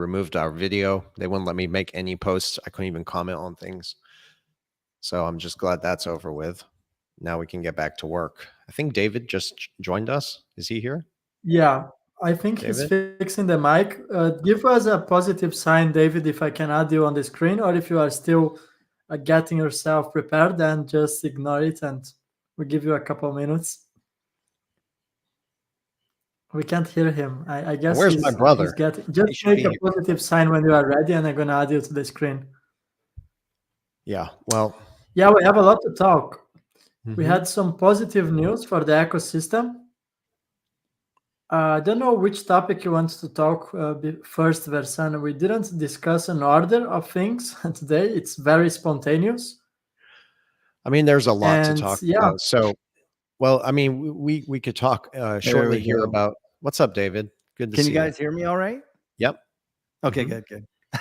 removed our video. They wouldn't let me make any posts. I couldn't even comment on things. So I'm just glad that's over with. Now we can get back to work. I think David just joined us. Is he here? Yeah, I think he's fixing the mic. Give us a positive sign, David, if I can add you on the screen, or if you are still getting yourself prepared, then just ignore it and we'll give you a couple minutes. We can't hear him. I guess where's my brother? He's getting, just make a positive sign when you are ready, and I'm going to add you to the screen. Yeah, well. Yeah, we have a lot to talk. We had some positive news for the ecosystem. I don't know which topic you want to talk first, Versan. We didn't discuss an order of things today. It's very spontaneous. I mean, there's a lot to talk about. So, well, I mean, we could talk shortly here about what's up, David. Good to see you. Can you guys hear me all right? Yep. Okay, good.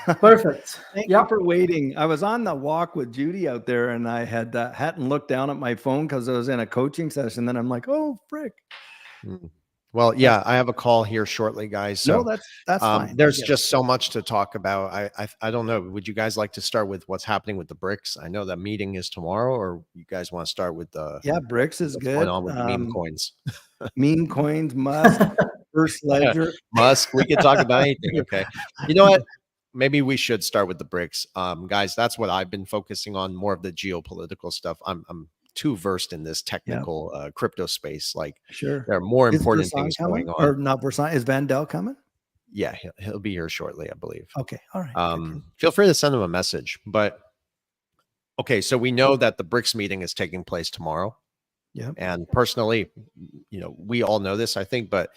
Perfect. Thank you for waiting. I was on the walk with Judy out there, and I hadn't looked down at my phone because I was in a coaching session. Then I'm like, oh, frick. Well, yeah, I have a call here shortly, guys. So no, that's fine. There's just so much to talk about. I don't know. Would you guys like to start with what's happening with the BRICS? I know that meeting is tomorrow, or you guys want to start with the BRICS is good. Going on with the meme coins. Meme coins, Musk, First Ledger, Musk. We can talk about anything. Okay. You know what? Maybe we should start with the BRICS, guys. That's what I've been focusing on, more of the geopolitical stuff. I'm too versed in this technical crypto space. Like, sure, there are more important things going on. Or not Versan? Is Vandal coming? Yeah, he'll be here shortly, I believe. Okay, all right. Feel free to send him a message. But okay, so we know that the BRICS meeting is taking place tomorrow. Yeah, and personally, we all know this, I think, but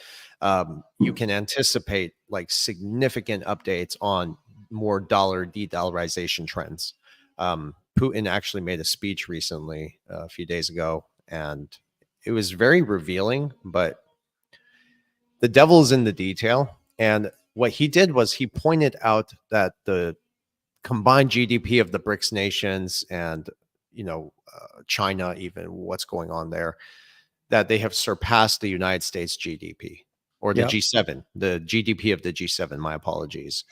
you can anticipate like significant updates on more dollar de-dollarization trends. Putin actually made a speech recently, a few days ago, and it was very revealing, but the devil's in the detail. And what he did was he pointed out that the combined GDP of the BRICS nations and, China, even what's going on there, that they have surpassed the United States GDP or the G7, the GDP of the G7, my apologies.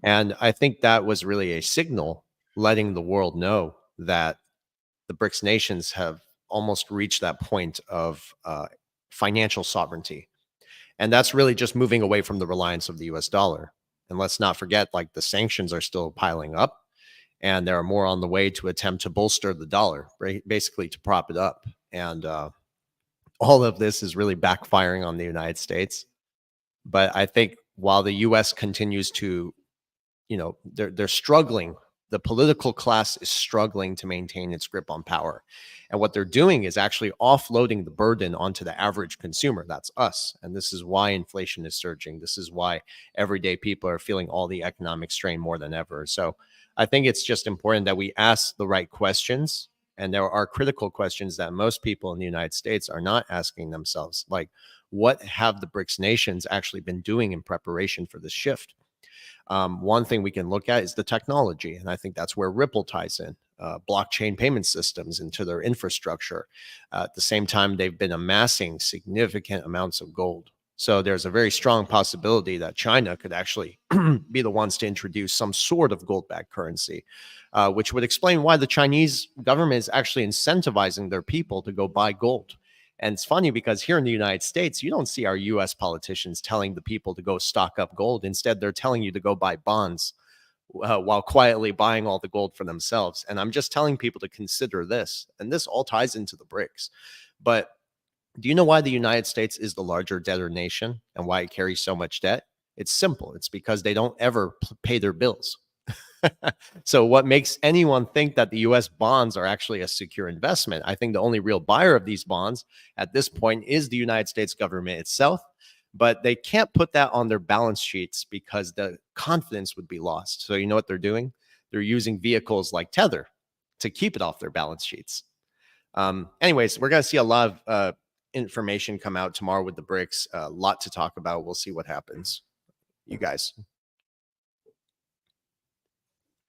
And I think that was really a signal letting the world know that the BRICS nations have almost reached that point of financial sovereignty. And that's really just moving away from the reliance of the US dollar. And let's not forget, like, the sanctions are still piling up, and there are more on the way to attempt to bolster the dollar, right? Basically to prop it up. And all of this is really backfiring on the United States. But I think while the US continues to, they're struggling, the political class is struggling to maintain its grip on power. And what they're doing is actually offloading the burden onto the average consumer. That's us. And this is why inflation is surging. This is why everyday people are feeling all the economic strain more than ever. So I think it's just important that we ask the right questions. And there are critical questions that most people in the United States are not asking themselves, like, what have the BRICS nations actually been doing in preparation for this shift? One thing we can look at is the technology, and I think that's where Ripple ties in, blockchain payment systems into their infrastructure. At the same time, they've been amassing significant amounts of gold. So there's a very strong possibility that China could actually be the ones to introduce some sort of gold-backed currency, which would explain why the Chinese government is actually incentivizing their people to go buy gold. And it's funny because here in the United States, you don't see our US politicians telling the people to go stock up gold. Instead, they're telling you to go buy bonds while quietly buying all the gold for themselves. And I'm just telling people to consider this. And this all ties into the BRICS. But do you know why the United States is the larger debtor nation and why it carries so much debt? It's simple. It's because they don't ever pay their bills. So what makes anyone think that the US bonds are actually a secure investment? I think the only real buyer of these bonds at this point is the United States government itself, but they can't put that on their balance sheets because the confidence would be lost. So you know what they're doing? They're using vehicles like Tether to keep it off their balance sheets. Anyways, we're going to see a lot of information come out tomorrow with the BRICS. A lot to talk about. We'll see what happens. You guys.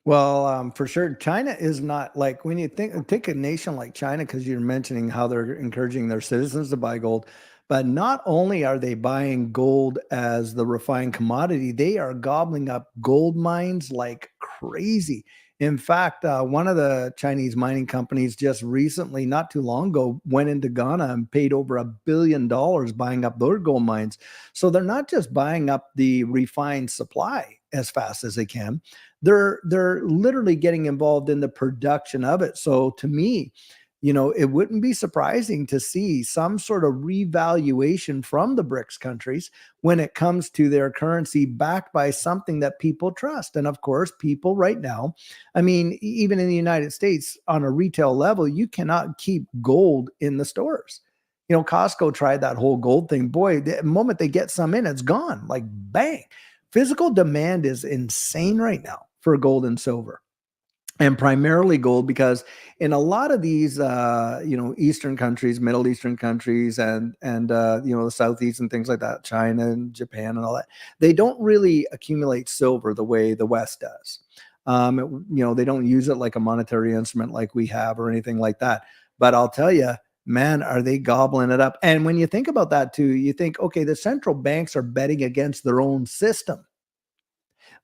Well, for sure, China is not, like, when you take a nation like China, because you're mentioning how they're encouraging their citizens to buy gold, But not only are they buying gold as the refined commodity, they are gobbling up gold mines like crazy. In fact, one of the Chinese mining companies just recently, not too long ago, went into Ghana and paid over $1 billion buying up their gold mines. So they're not just buying up the refined supply as fast as they can. They're literally getting involved in the production of it. So to me, it wouldn't be surprising to see some sort of revaluation from the BRICS countries when it comes to their currency backed by something that people trust. And of course, people right now, I mean, even in the United States on a retail level, you cannot keep gold in the stores. Costco tried that whole gold thing. Boy, the moment they get some in, it's gone. Like bang. Physical demand is insane right now for gold and silver. And primarily gold, because in a lot of these, Eastern countries, Middle Eastern countries, and the Southeast and things like that, China and Japan and all that, they don't really accumulate silver the way the West does. They don't use it like a monetary instrument like we have or anything like that. But I'll tell you, man, are they gobbling it up? And when you think about that too, you think, okay, the central banks are betting against their own system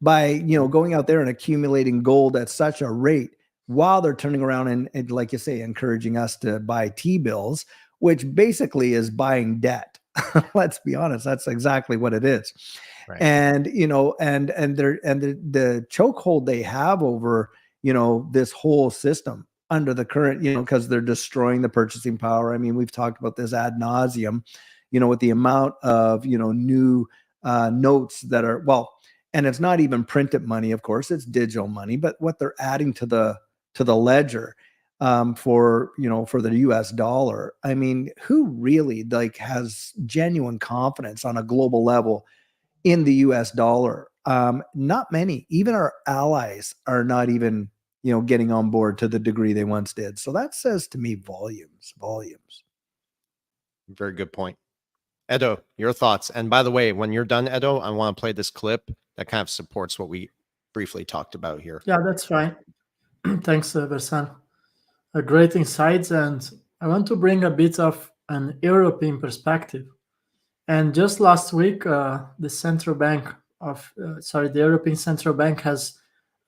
by going out there and accumulating gold at such a rate while they're turning around and like you say, encouraging us to buy T-bills, which basically is buying debt. Let's be honest, that's exactly what it is. Right. And the chokehold they have over this whole system under the current, because they're destroying the purchasing power. I mean, we've talked about this ad nauseum, with the amount of new notes that are, well, and it's not even printed money, of course, it's digital money, but what they're adding to the ledger for the US dollar. I mean, who really has genuine confidence on a global level in the US dollar? Not many. Even our allies are not even, getting on board to the degree they once did. So that says to me volumes. Very good point. Edo, your thoughts. And by the way, when you're done, Edo, I want to play this clip that kind of supports what we briefly talked about here. Yeah, that's fine. Thanks, Versan. Great insights. And I want to bring a bit of an European perspective. And just last week, the European Central Bank has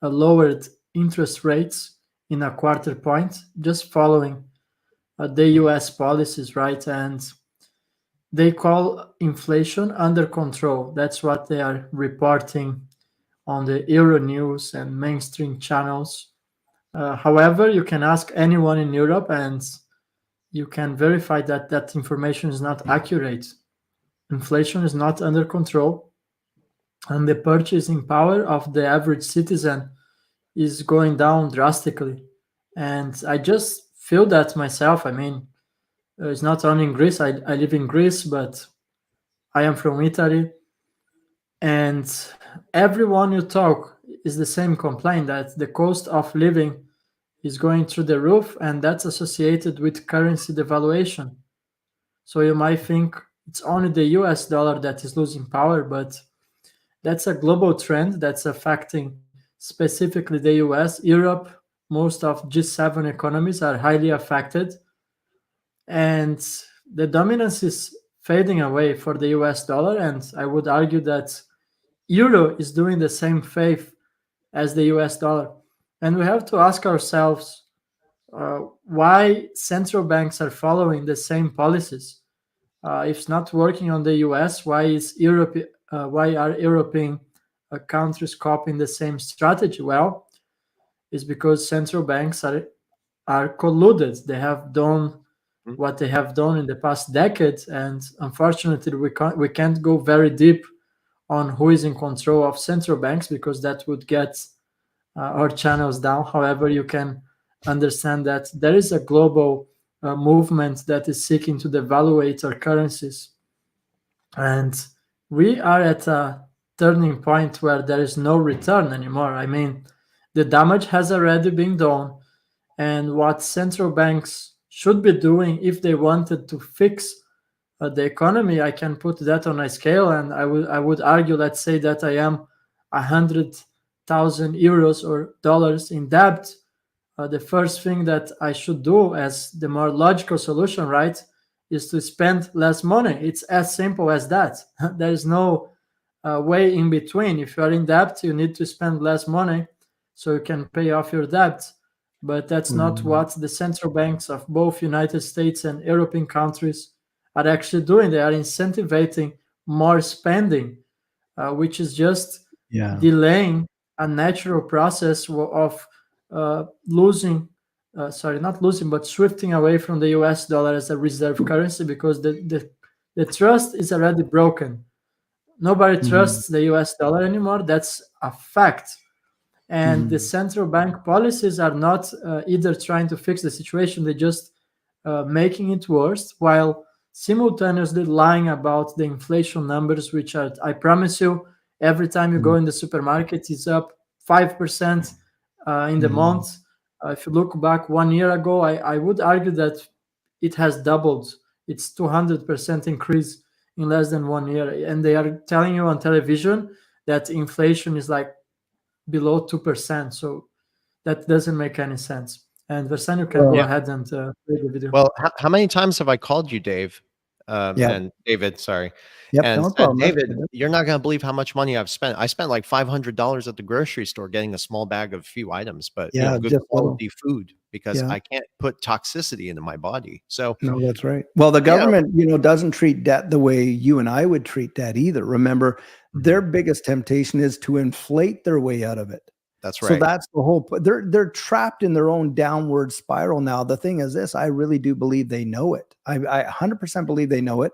lowered interest rates in a quarter point, just following the US policies, right? And they call inflation under control. That's what they are reporting on the Euronews and mainstream channels. However, you can ask anyone in Europe and you can verify that that information is not accurate. Inflation is not under control, and the purchasing power of the average citizen is going down drastically. And I just feel that myself. I mean, it's not only in Greece. I live in Greece, but I am from Italy. And everyone you talk is the same complaint that the cost of living is going through the roof, and that's associated with currency devaluation. So you might think it's only the US dollar that is losing power, but that's a global trend that's affecting specifically the US. Europe, most of G7 economies are highly affected, and the dominance is fading away for the US dollar. And I would argue that Euro is doing the same fate as the US dollar. And we have to ask ourselves why central banks are following the same policies. If it's not working on the US, why are European countries copying the same strategy? Well, it's because central banks are colluded. They have done what they have done in the past decades, and unfortunately, we can't go very deep on who is in control of central banks because that would get our channels down. However, you can understand that there is a global movement that is seeking to devaluate our currencies, and we are at a turning point where there is no return anymore. I mean, the damage has already been done, and what central banks should be doing if they wanted to fix the economy, I can put that on a scale, and I would argue, let's say that I am 100,000 euros or dollars in debt. The first thing that I should do as the more logical solution, right, is to spend less money. It's as simple as that. There is no way in between. If you are in debt, you need to spend less money so you can pay off your debt. But that's not what the central banks of both United States and European countries are actually doing. They are incentivizing more spending, which is just delaying a natural process of losing, sorry, not losing, but shifting away from the US dollar as a reserve currency, because the trust is already broken. Nobody trusts the US dollar anymore. That's a fact. And the central bank policies are not either trying to fix the situation, they're just making it worse, while simultaneously lying about the inflation numbers, which are, I promise you, every time you go in the supermarket, it's up 5% in the month. If you look back 1 year ago, I would argue that it has doubled. It's 200% increase in less than 1 year. And they are telling you on television that inflation is like below 2%. So that doesn't make any sense. And Versan, you can go ahead and play the video. Well, how many times have I called you, Dave? And David, sorry. And no said, problem. David, you're not going to believe how much money I've spent. I spent like $500 at the grocery store getting a small bag of a few items, but good quality food, because I can't put toxicity into my body. So no, that's right. Well, the government, doesn't treat debt the way you and I would treat debt either. Remember, their biggest temptation is to inflate their way out of it. That's right. So that's the whole. They're trapped in their own downward spiral now. The thing is this: I really do believe they know it. I 100% believe they know it.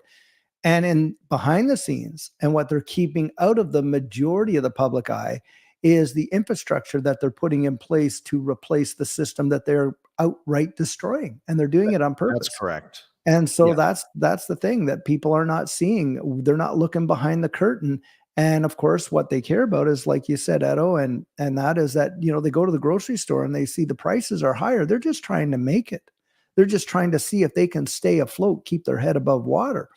And in behind the scenes, and what they're keeping out of the majority of the public eye is the infrastructure that they're putting in place to replace the system that they're outright destroying, and they're doing it on purpose. That's correct. And so that's the thing that people are not seeing. They're not looking behind the curtain. And of course, what they care about is, like you said, Edo, and that is that, they go to the grocery store and they see the prices are higher. They're just trying to make it. They're just trying to see if they can stay afloat, keep their head above water.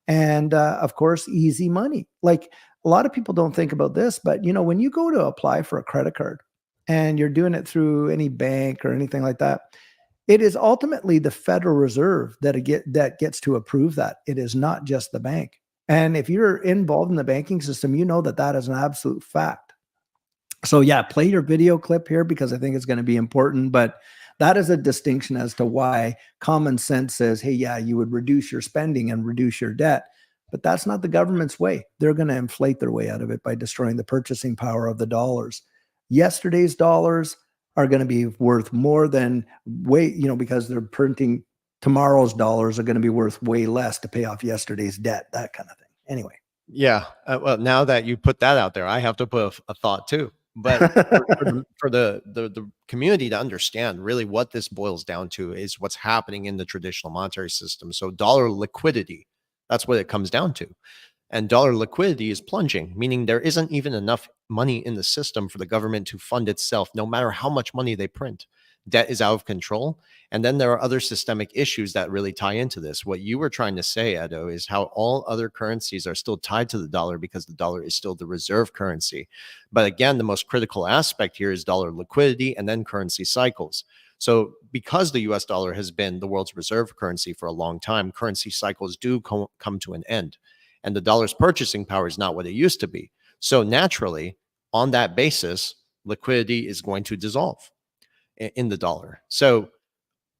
And of course, easy money. Like, a lot of people don't think about this, but when you go to apply for a credit card and you're doing it through any bank or anything like that, it is ultimately the Federal Reserve that gets to approve that. It is not just the bank. And if you're involved in the banking system, you know that is an absolute fact. So play your video clip here, because I think it's going to be important. But that is a distinction as to why common sense says, hey, you would reduce your spending and reduce your debt. But that's not the government's way. They're going to inflate their way out of it by destroying the purchasing power of the dollars. Yesterday's dollars are going to be worth more than because they're printing. Tomorrow's dollars are going to be worth way less to pay off yesterday's debt, that kind of thing. Anyway. Yeah. Well, now that you put that out there, I have to put a thought too. But for the community to understand really what this boils down to is what's happening in the traditional monetary system. So dollar liquidity, that's what it comes down to. And dollar liquidity is plunging, meaning there isn't even enough money in the system for the government to fund itself, no matter how much money they print. Debt is out of control. And then there are other systemic issues that really tie into this. What you were trying to say, Edo, is how all other currencies are still tied to the dollar because the dollar is still the reserve currency. But again, the most critical aspect here is dollar liquidity and then currency cycles. So because the US dollar has been the world's reserve currency for a long time, currency cycles do come to an end. And the dollar's purchasing power is not what it used to be. So naturally, on that basis, liquidity is going to dissolve in the dollar. So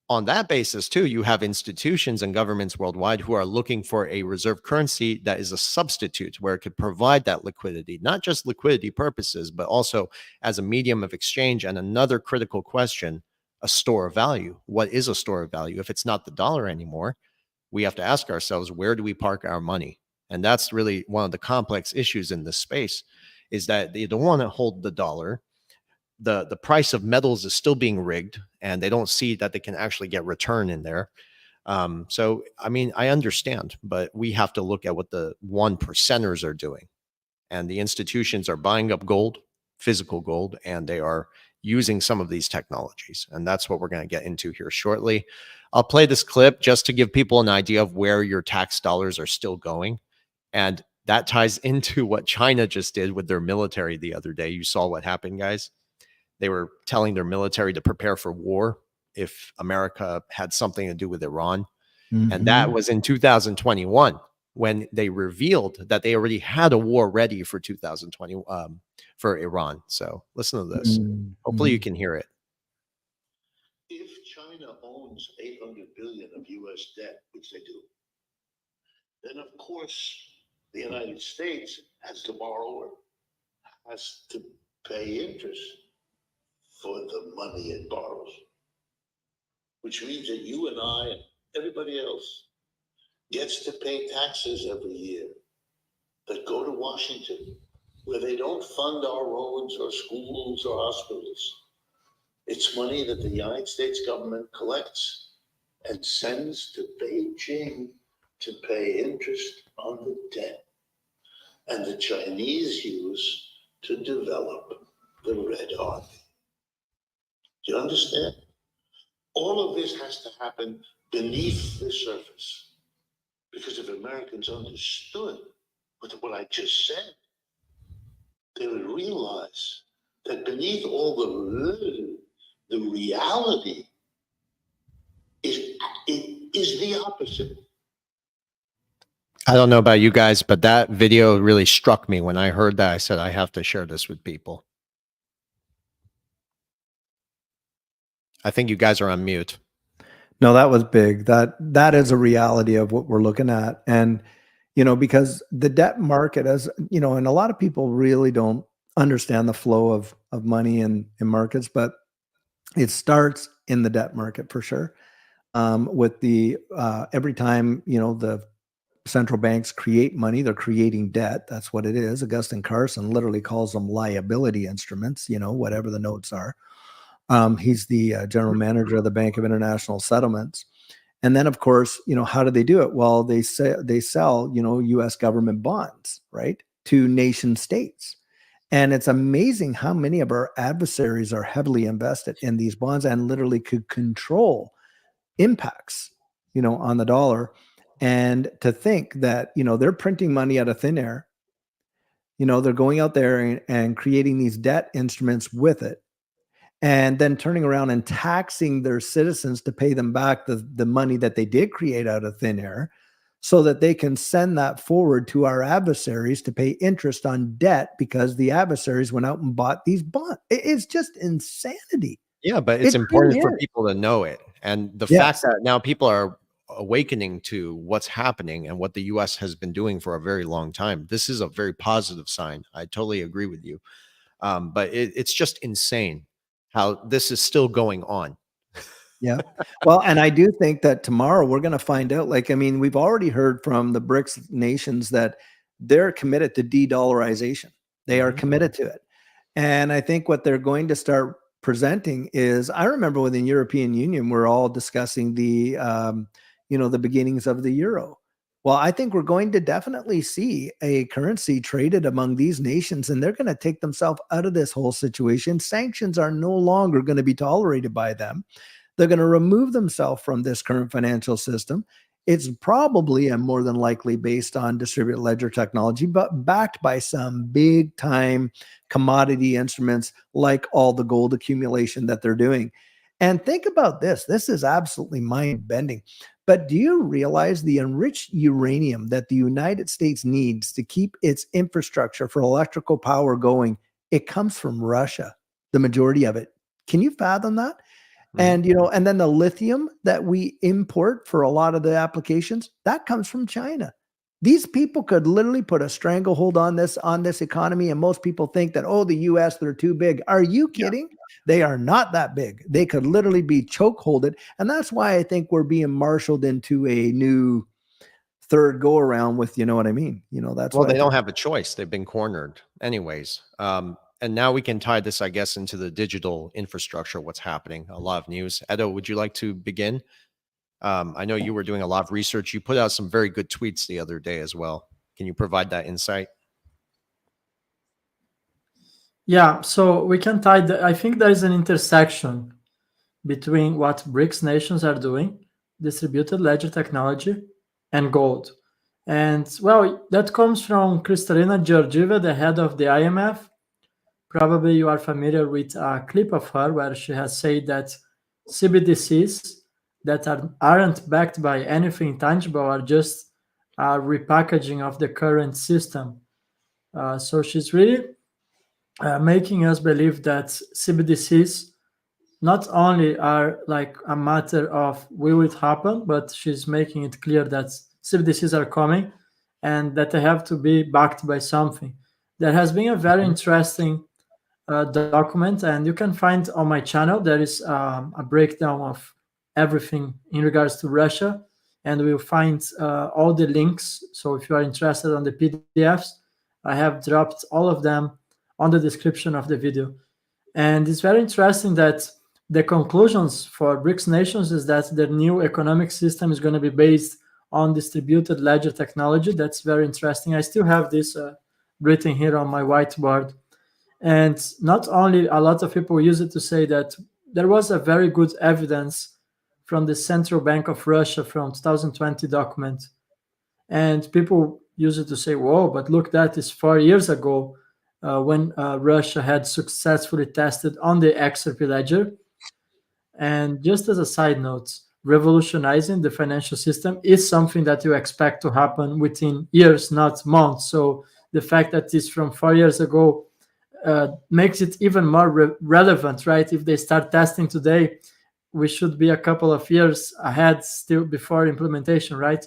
on that basis too, you have institutions and governments worldwide who are looking for a reserve currency that is a substitute where it could provide that liquidity, not just liquidity purposes, but also as a medium of exchange. And another critical question, a store of value. What is a store of value? If it's not the dollar anymore, we have to ask ourselves, where do we park our money? And that's really one of the complex issues in this space, is that they don't want to hold the dollar. The price of metals is still being rigged, and they don't see that they can actually get return in there. So, I mean, I understand, but we have to look at what the 1%ers are doing. And the institutions are buying up gold, physical gold, and they are using some of these technologies. And that's what we're going to get into here shortly. I'll play this clip just to give people an idea of where your tax dollars are still going. And that ties into what China just did with their military the other day. You saw what happened, guys. They were telling their military to prepare for war if America had something to do with Iran. And that was in 2021 when they revealed that they already had a war ready for 2020 for Iran. So listen to this. Hopefully you can hear it. If China owns 800 billion of US debt, which they do, then of course the United States, as the borrower, has to pay interest for the money it borrows, which means that you and I and everybody else gets to pay taxes every year that go to Washington, where they don't fund our roads or schools or hospitals. It's money that the United States government collects and sends to Beijing to pay interest on the debt, and the Chinese use to develop the Red Army. Do you understand? All of this has to happen beneath the surface, because if Americans understood what I just said, they would realize that beneath all the reality is the opposite. I don't know about you guys, but that video really struck me. When I heard that, I said, I have to share this with people. I think you guys are on mute. No, that was big. That is a reality of what we're looking at. And, because the debt market, as and a lot of people really don't understand the flow of money in markets, but it starts in the debt market for sure. With the every time, the central banks create money, they're creating debt. That's what it is. Augustine Carson literally calls them liability instruments, whatever the notes are. He's the general manager of the Bank of International Settlements. And then, of course, how do they do it? Well, they sell, U.S. government bonds, right, to nation states. And it's amazing how many of our adversaries are heavily invested in these bonds and literally could control impacts, on the dollar. And to think that, they're printing money out of thin air, they're going out there and creating these debt instruments with it, and then turning around and taxing their citizens to pay them back the money that they did create out of thin air, so that they can send that forward to our adversaries to pay interest on debt because the adversaries went out and bought these bonds. It's just insanity. Yeah, but it's important for people to know it. And the fact that now people are awakening to what's happening and what the U.S. has been doing for a very long time, this is a very positive sign. I totally agree with you. But it's just insane how this is still going on. Yeah. Well, and I do think that tomorrow we're going to find out, we've already heard from the BRICS nations that they're committed to de-dollarization. They are committed to it. And I think what they're going to start presenting is, I remember when the European Union, we're all discussing the beginnings of the euro. Well, I think we're going to definitely see a currency traded among these nations, and they're going to take themselves out of this whole situation. Sanctions are no longer going to be tolerated by them. They're going to remove themselves from this current financial system. It's probably and more than likely based on distributed ledger technology, but backed by some big time commodity instruments like all the gold accumulation that they're doing. And think about this. This is absolutely mind bending. But do you realize the enriched uranium that the United States needs to keep its infrastructure for electrical power going? It comes from Russia, the majority of it. Can you fathom that? And, and then the lithium that we import for a lot of the applications, that comes from China. These people could literally put a stranglehold on this economy. And most people think that, the US, they're too big. Are you kidding? Yeah. They are not that big. They could literally be chokeholded. And that's why I think we're being marshaled into a new third go around with, you know what I mean? That's well, they don't have a choice. They've been cornered anyways. And now we can tie this, I guess, into the digital infrastructure, what's happening. A lot of news. Edo, would you like to begin? I know you were doing a lot of research. You put out some very good tweets the other day as well. Can you provide that insight? Yeah, so we can tie I think there is an intersection between what BRICS nations are doing, distributed ledger technology, and gold. And well, that comes from Kristalina Georgieva, the head of the IMF. Probably you are familiar with a clip of her where she has said that CBDCs that aren't backed by anything tangible, are just a repackaging of the current system. So she's really making us believe that CBDCs not only are like a matter of will it happen, but she's making it clear that CBDCs are coming and that they have to be backed by something. There has been a very interesting document, and you can find on my channel. There is a breakdown of everything in regards to Russia, and we'll find all the links. So if you are interested on the PDFs, I have dropped all of them on the description of the video. And it's very interesting that the conclusions for BRICS nations is that their new economic system is going to be based on distributed ledger technology. That's very interesting. I still have this written here on my whiteboard. And not only a lot of people use it to say that there was a very good evidence from the Central Bank of Russia from 2020 document. And people use it to say, whoa, but look, that is 4 years ago when Russia had successfully tested on the XRP ledger. And just as a side note, revolutionizing the financial system is something that you expect to happen within years, not months. So the fact that it's from 4 years ago makes it even more relevant, right? If they start testing today, we should be a couple of years ahead still before implementation, right?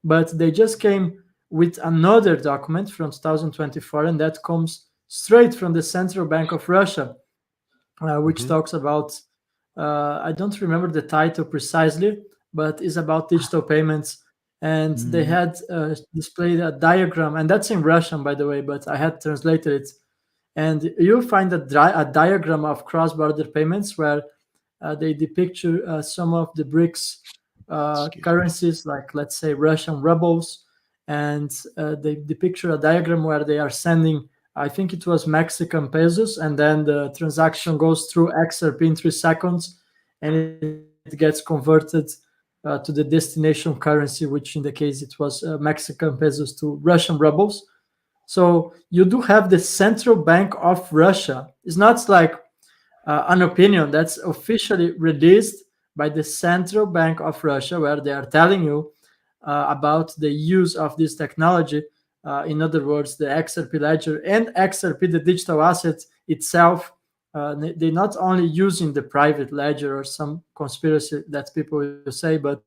But they just came with another document from 2024, and that comes straight from the Central Bank of Russia, which talks about, I don't remember the title precisely, but is about digital payments. And they had displayed a diagram, and that's in Russian, by the way, but I had translated it. And you'll find a diagram of cross-border payments where they depict some of the BRICS currencies, like let's say Russian rubles, and they depict a diagram where they are sending, I think it was Mexican pesos, and then the transaction goes through XRP in 3 seconds, and it gets converted to the destination currency, which in the case it was Mexican pesos to Russian rubles. So you do have the Central Bank of Russia. It's not like an opinion that's officially released by the Central Bank of Russia, where they are telling you about the use of this technology. In other words, the XRP ledger and XRP, the digital asset itself. They're not only using the private ledger or some conspiracy that people will say, but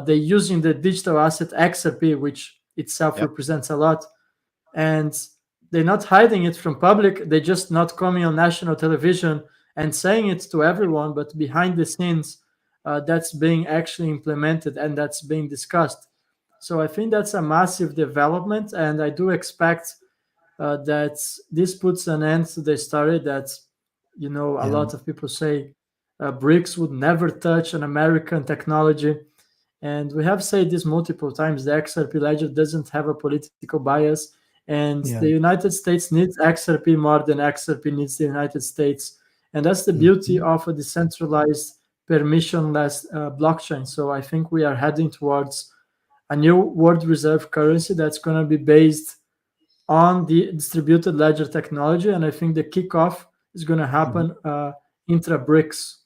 they're using the digital asset XRP, which itself represents a lot. And they're not hiding it from public. They're just not coming on national television and saying it to everyone, but behind the scenes, that's being actually implemented and that's being discussed. So I think that's a massive development, and I do expect that this puts an end to the story that, a lot of people say BRICS would never touch an American technology. And we have said this multiple times, the XRP ledger doesn't have a political bias. And the United States needs XRP more than XRP needs the United States. And that's the beauty of a decentralized, permissionless blockchain. So I think we are heading towards a new world reserve currency that's going to be based on the distributed ledger technology. And I think the kickoff is going to happen intra-BRICS.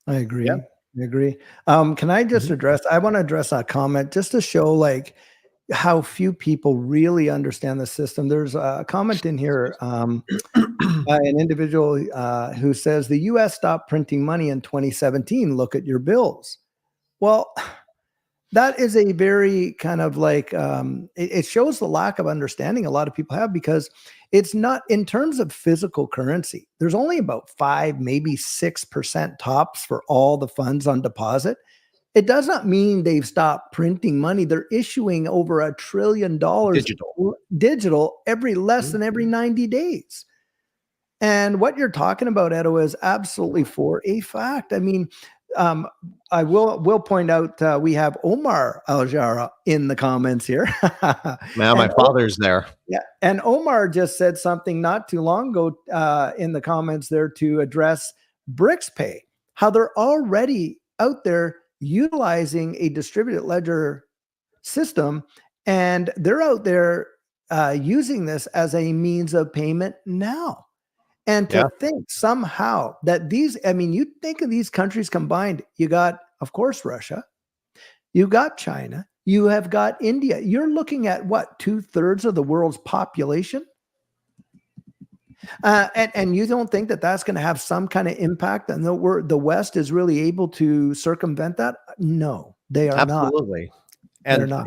I agree. I agree. Can I just I want to address a comment just to show like how few people really understand the system. There's a comment in here by an individual who says the US stopped printing money in 2017. Look at your bills. Well, that is a very kind of like, it shows the lack of understanding a lot of people have, because it's not in terms of physical currency. There's only about 5, maybe 6% tops for all the funds on deposit. It does not mean they've stopped printing money. They're issuing over $1 trillion digital every less than every 90 days. And what you're talking about, Edo, is absolutely for a fact. I mean, I will point out we have Omar Aljara in the comments here. Now my father's there. Yeah, and Omar just said something not too long ago in the comments there to address BRICS Pay, how they're already out there utilizing a distributed ledger system, and they're out there using this as a means of payment now. And to think somehow that these, I mean, you think of these countries combined, you got Of course, Russia. You got China. You have got India. You're looking at what, 2/3 of the world's population? And you don't think that that's going to have some kind of impact, and the West is really able to circumvent that? No, they are not. Absolutely. They're And not.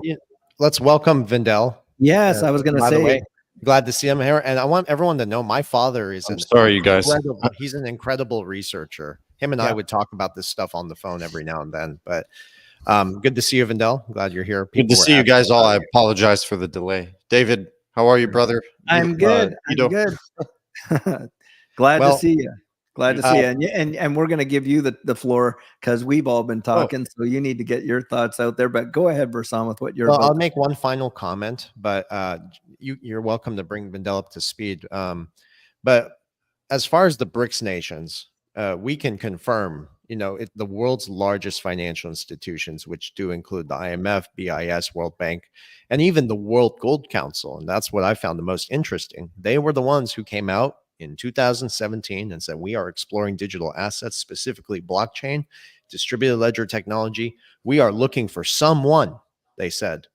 let's welcome Vindel. Yes, I was going to By the say. way, glad to see him here. And I want everyone to know my father is I'm sorry, you guys. He's an incredible researcher. Him and Yeah. I would talk about this stuff on the phone every now and then. But good to see you, Vindel. Glad you're here. Good to see you guys all. I apologize for the delay. David, how are you, brother? I'm good. I'm good. Glad to see you. Glad to see you. And we're going to give you the floor because we've all been talking. So you need to get your thoughts out there. But go ahead, Versam, with what you're about. I'll make one final comment, but you're welcome to bring Vindel up to speed. But as far as the BRICS nations, we can confirm, the world's largest financial institutions, which do include the IMF, BIS, World Bank, and even the World Gold Council. And that's what I found the most interesting. They were the ones who came out in 2017 and said, we are exploring digital assets, specifically blockchain, distributed ledger technology. We are looking for someone, they said,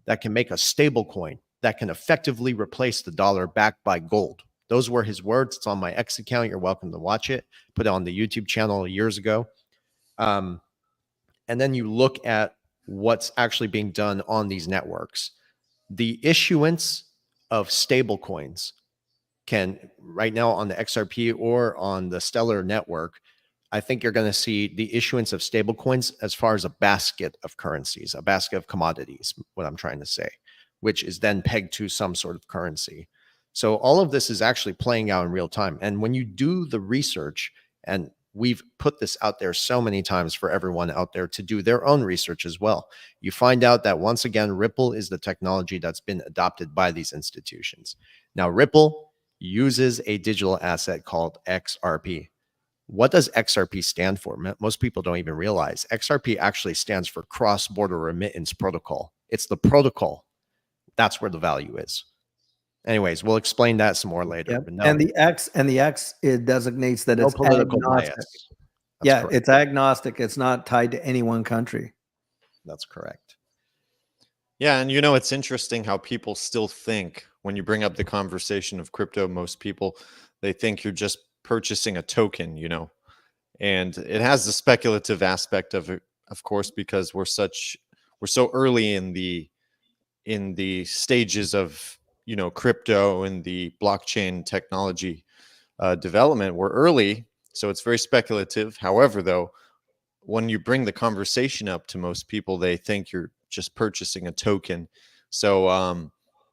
that can make a stable coin that can effectively replace the dollar backed by gold. Those were his words. It's on my X account. You're welcome to watch it. Put it on the YouTube channel years ago. And then you look at what's actually being done on these networks. The issuance of stable coins can, right now on the XRP or on the Stellar network, I think you're going to see the issuance of stable coins as far as a basket of currencies, a basket of commodities, what I'm trying to say, which is then pegged to some sort of currency. So all of this is actually playing out in real time. And when you do the research, and we've put this out there so many times for everyone out there to do their own research as well, you find out that once again, Ripple is the technology that's been adopted by these institutions. Now, Ripple uses a digital asset called XRP. What does XRP stand for? Most people don't even realize. XRP actually stands for Cross-Border Remittance Protocol. It's the protocol. That's where the value is. Anyways, we'll explain that some more later. Yep. But no, and the X, it designates that no it's political agnostic. bias. Yeah, correct. it's agnostic. It's not tied to any one country. That's correct. Yeah, and it's interesting how people still think when you bring up the conversation of crypto, most people, they think you're just purchasing a token, and it has the speculative aspect of it, of course, because we're so early in the stages of crypto and the blockchain technology development. We're early, so it's very speculative. However, though, when you bring the conversation up to most people, they think you're just purchasing a token. So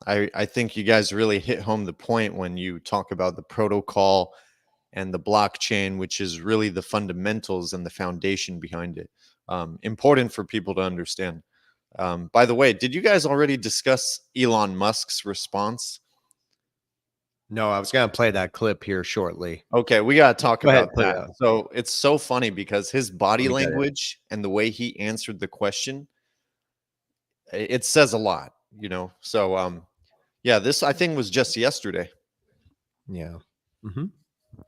I think you guys really hit home the point when you talk about the protocol and the blockchain, which is really the fundamentals and the foundation behind it. Important for people to understand. By the way, did you guys already discuss Elon Musk's response? No, I was going to play that clip here shortly. Okay, we got to talk about play that. So it's so funny because his body Let me get it. language and the way he answered the question, it says a lot, So, yeah, this I think was just yesterday. Yeah.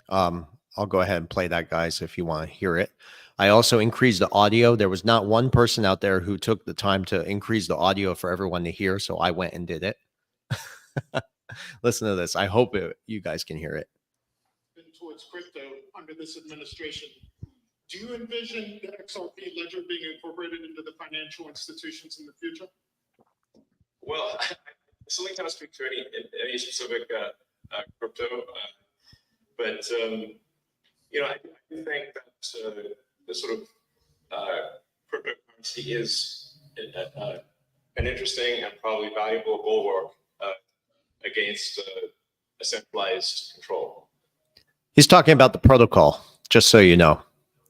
I'll go ahead and play that, guys, if you want to hear it. I also increased the audio. There was not one person out there who took the time to increase the audio for everyone to hear, so I went and did it. Listen to this. I hope you guys can hear it. Towards crypto under this administration, do you envision the XRP ledger being incorporated into the financial institutions in the future? Well, I certainly can't speak to any specific crypto, but I do think that the sort of cryptocurrency is an interesting and probably valuable bulwark against a centralized control. He's talking about the protocol, just so you know,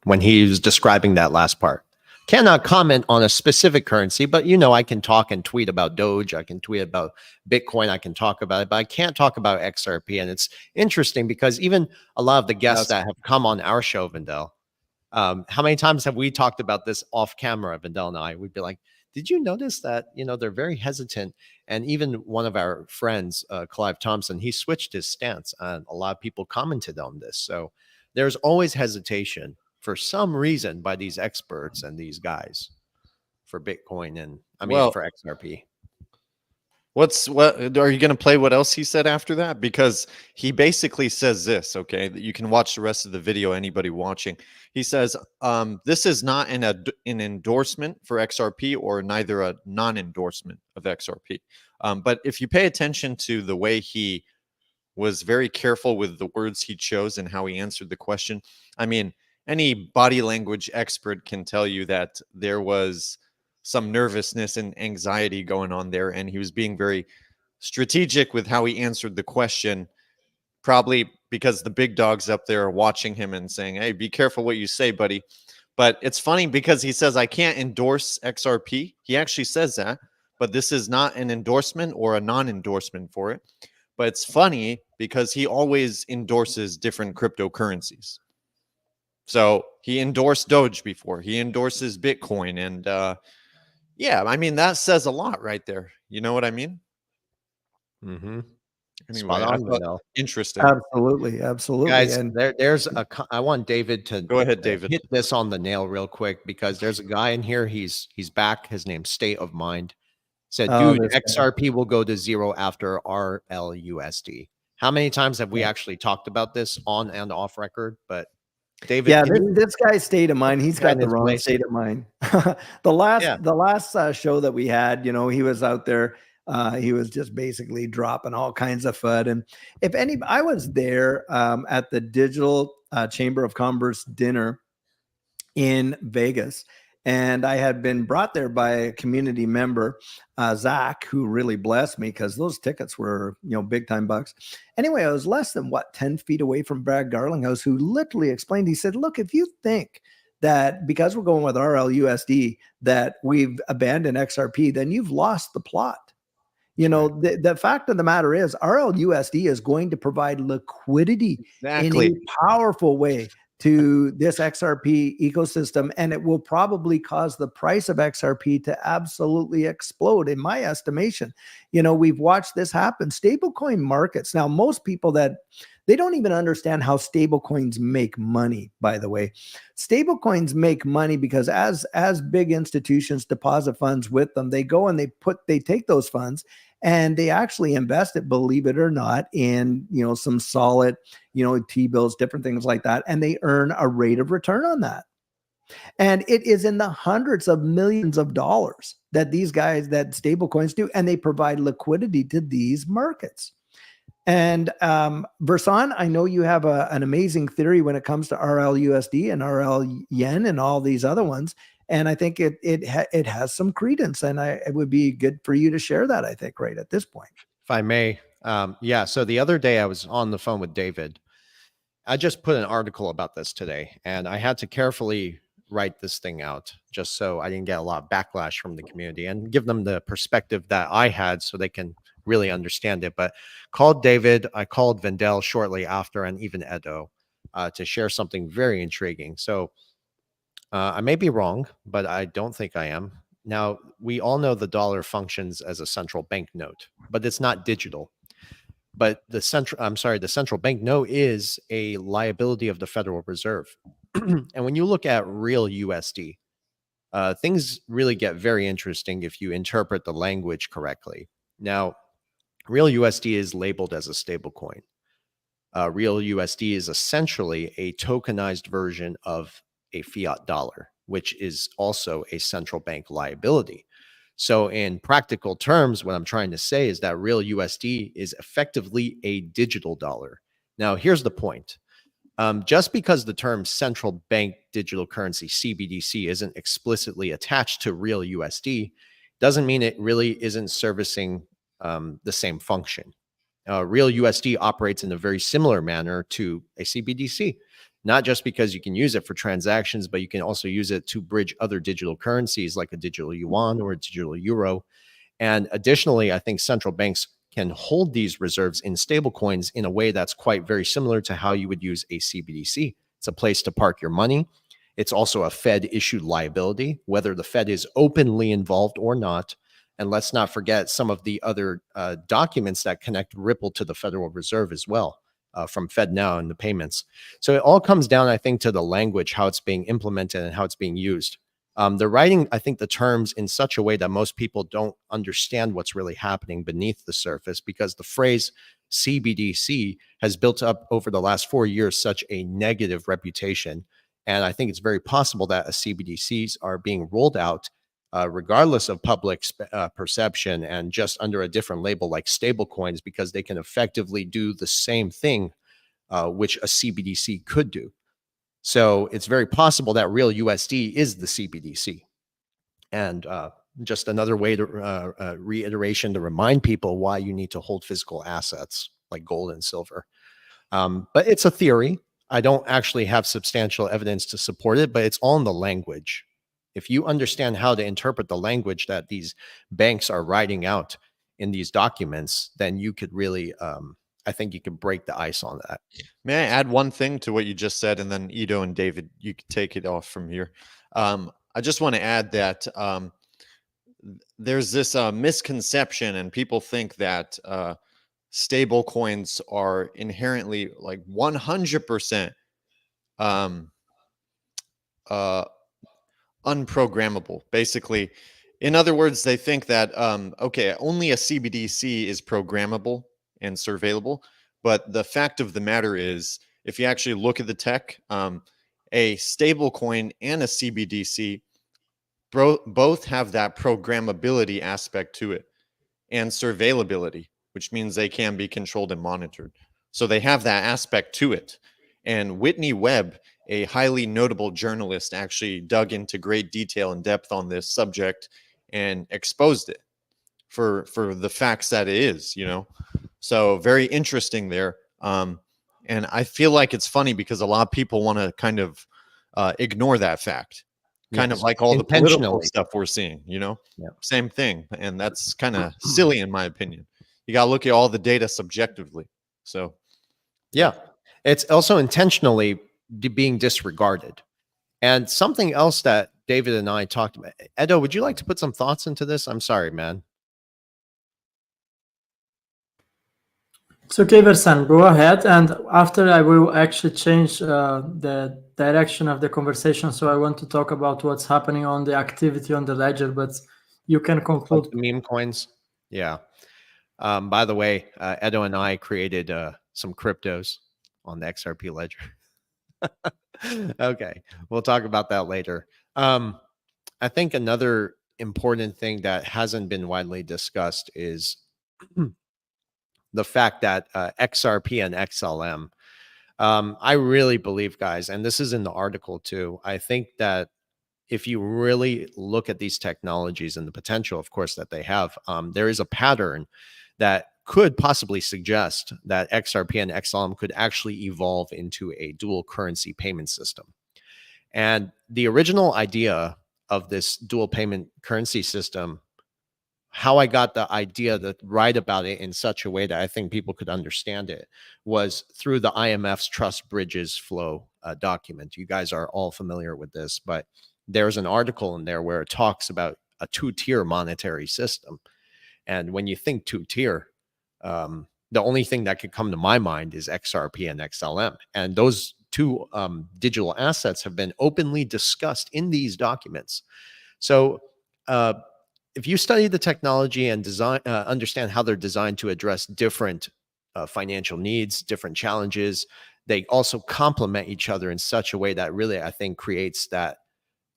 when he's describing that last part. Cannot comment on a specific currency, but I can talk and tweet about Doge. I can tweet about Bitcoin. I can talk about it, but I can't talk about XRP. And it's interesting because even a lot of the guests that have come on our show, Vindel, how many times have we talked about this off camera, Vindel and I? We'd be like, did you notice that, they're very hesitant? And even one of our friends, Clive Thompson, he switched his stance, and a lot of people commented on this. So there's always hesitation for some reason by these experts and these guys for Bitcoin and Well, for XRP. what are you going to play what else he said after that? Because he basically says this, okay? You can watch the rest of the video, anybody watching. He says, this is not an endorsement for XRP or neither a non-endorsement of XRP. But if you pay attention to the way he was very careful with the words he chose and how he answered the question, I mean, any body language expert can tell you that there was some nervousness and anxiety going on there, and he was being very strategic with how he answered the question, probably because the big dogs up there are watching him and saying, hey, be careful what you say, buddy. But it's funny because he says, I can't endorse XRP. He actually says that, but this is not an endorsement or a non-endorsement for it. But it's funny because he always endorses different cryptocurrencies. So he endorsed Doge before. He endorses Bitcoin. And yeah, I mean, that says a lot right there. You know what I mean? Mm-hmm. Anyway, Spot on, I thought Vanel. interesting. Absolutely, absolutely. Guys, And I want David to Go ahead, David. hit this on the nail real quick, because there's a guy in here. He's back. His name's State of Mind. Said, dude, this guy. XRP will go to zero after RLUSD. How many times have we actually talked about this on and off record? But David, Yeah, this guy's state of mind, he's got in the his wrong place. state of mind. the last show that we had, you know, he was out there. He was just basically dropping all kinds of FUD. And if any, I was there at the Digital Chamber of Commerce dinner in Vegas. And I had been brought there by a community member, Zach, who really blessed me because those tickets were, you know, big time bucks. Anyway, I was less than 10 feet away from Brad Garlinghouse, who literally explained, he said, look, if you think that because we're going with RLUSD that we've abandoned XRP, then you've lost the plot. You know, the fact of the matter is RLUSD is going to provide liquidity in a powerful way to this XRP ecosystem, and it will probably cause the price of XRP to absolutely explode, in my estimation. You know, we've watched this happen. Stablecoin markets. Now, most people they don't even understand how stablecoins make money, by the way. Stablecoins make money because as big institutions deposit funds with them, they go and they take those funds and they actually invest it, believe it or not, in, you know, some solid, you know, T-bills, different things like that. And they earn a rate of return on that. And it is in the hundreds of millions of dollars that these guys, that stable coins do, and they provide liquidity to these markets. And Versan, I know you have an amazing theory when it comes to RLUSD and RL Yen and all these other ones. And I think it has some credence, and it would be good for you to share that, I think, right at this point. If I may. Yeah. So the other day I was on the phone with David. I just put an article about this today, and I had to carefully write this thing out just so I didn't get a lot of backlash from the community and give them the perspective that I had so they can really understand it. But called David, I called Vendel shortly after, and even Edo to share something very intriguing. So I may be wrong, but I don't think I am. Now, we all know the dollar functions as a central bank note, but it's not digital. But the central bank note is a liability of the Federal Reserve. And when you look at real USD, things really get very interesting if you interpret the language correctly. Now, real USD is labeled as a stable coin. Real USD is essentially a tokenized version of a fiat dollar, which is also a central bank liability. So in practical terms, what I'm trying to say is that real USD is effectively a digital dollar. Now, here's the point. Just because the term central bank digital currency, CBDC, isn't explicitly attached to real USD, doesn't mean it really isn't servicing the same function. Real USD operates in a very similar manner to a CBDC, not just because you can use it for transactions, but you can also use it to bridge other digital currencies like a digital yuan or a digital euro. And additionally, I think central banks can hold these reserves in stablecoins in a way that's quite very similar to how you would use a CBDC. It's a place to park your money. It's also a Fed-issued liability, whether the Fed is openly involved or not. And let's not forget some of the other documents that connect Ripple to the Federal Reserve as well. from FedNow and the payments. So it all comes down, I think, to the language, how it's being implemented and how it's being used. They're writing, I think, the terms in such a way that most people don't understand what's really happening beneath the surface, because the phrase CBDC has built up over the last 4 years such a negative reputation. And I think it's very possible that CBDCs are being rolled out regardless of public perception and just under a different label like stablecoins, because they can effectively do the same thing which a CBDC could do. So it's very possible that real USD is the CBDC. And just another way to reiteration to remind people why you need to hold physical assets like gold and silver. But it's a theory. I don't actually have substantial evidence to support it, but it's all in the language. If you understand how to interpret the language that these banks are writing out in these documents, then you could really, I think you could break the ice on that. May I add one thing to what you just said, and then Ido and David, you can take it off from here. I just want to add that there's this misconception, and people think that stable coins are inherently like 100% unprogrammable. Basically, in other words, they think that okay, only a CBDC is programmable and surveillable. But the fact of the matter is, if you actually look at the tech, a stable coin and a CBDC both have that programmability aspect to it, and surveillability, which means they can be controlled and monitored. So they have that aspect to it. And Whitney Webb, a highly notable journalist, actually dug into great detail and depth on this subject and exposed it for the facts that it is, you know. So very interesting there. And I feel like it's funny because a lot of people want to kind of ignore that fact. Kind of like all the political stuff we're seeing, you know, same thing. And that's kind of silly, in my opinion. You got to look at all the data subjectively. So, yeah, it's also intentionally being disregarded. And something else that David and I talked about. Edo, would you like to put some thoughts into this? I'm sorry, man. It's okay, Versan, go ahead. And after I will actually change the direction of the conversation. So I want to talk about what's happening on the activity on the ledger, but you can conclude. Like the meme coins. Yeah. By the way, Edo and I created some cryptos on the XRP ledger. Okay. We'll talk about that later. I think another important thing that hasn't been widely discussed is the fact that XRP and XLM, I really believe, guys, and this is in the article too, I think that if you really look at these technologies and the potential, of course, that they have, there is a pattern that could possibly suggest that XRP and XLM could actually evolve into a dual currency payment system. And the original idea of this dual payment currency system, how I got the idea to write about it in such a way that I think people could understand it, was through the IMF's Trust Bridges Flow document. You guys are all familiar with this, but there's an article in there where it talks about a two-tier monetary system. And when you think two-tier, the only thing that could come to my mind is XRP and XLM. And those two digital assets have been openly discussed in these documents. So if you study the technology and design, understand how they're designed to address different financial needs, different challenges, they also complement each other in such a way that really, I think, creates that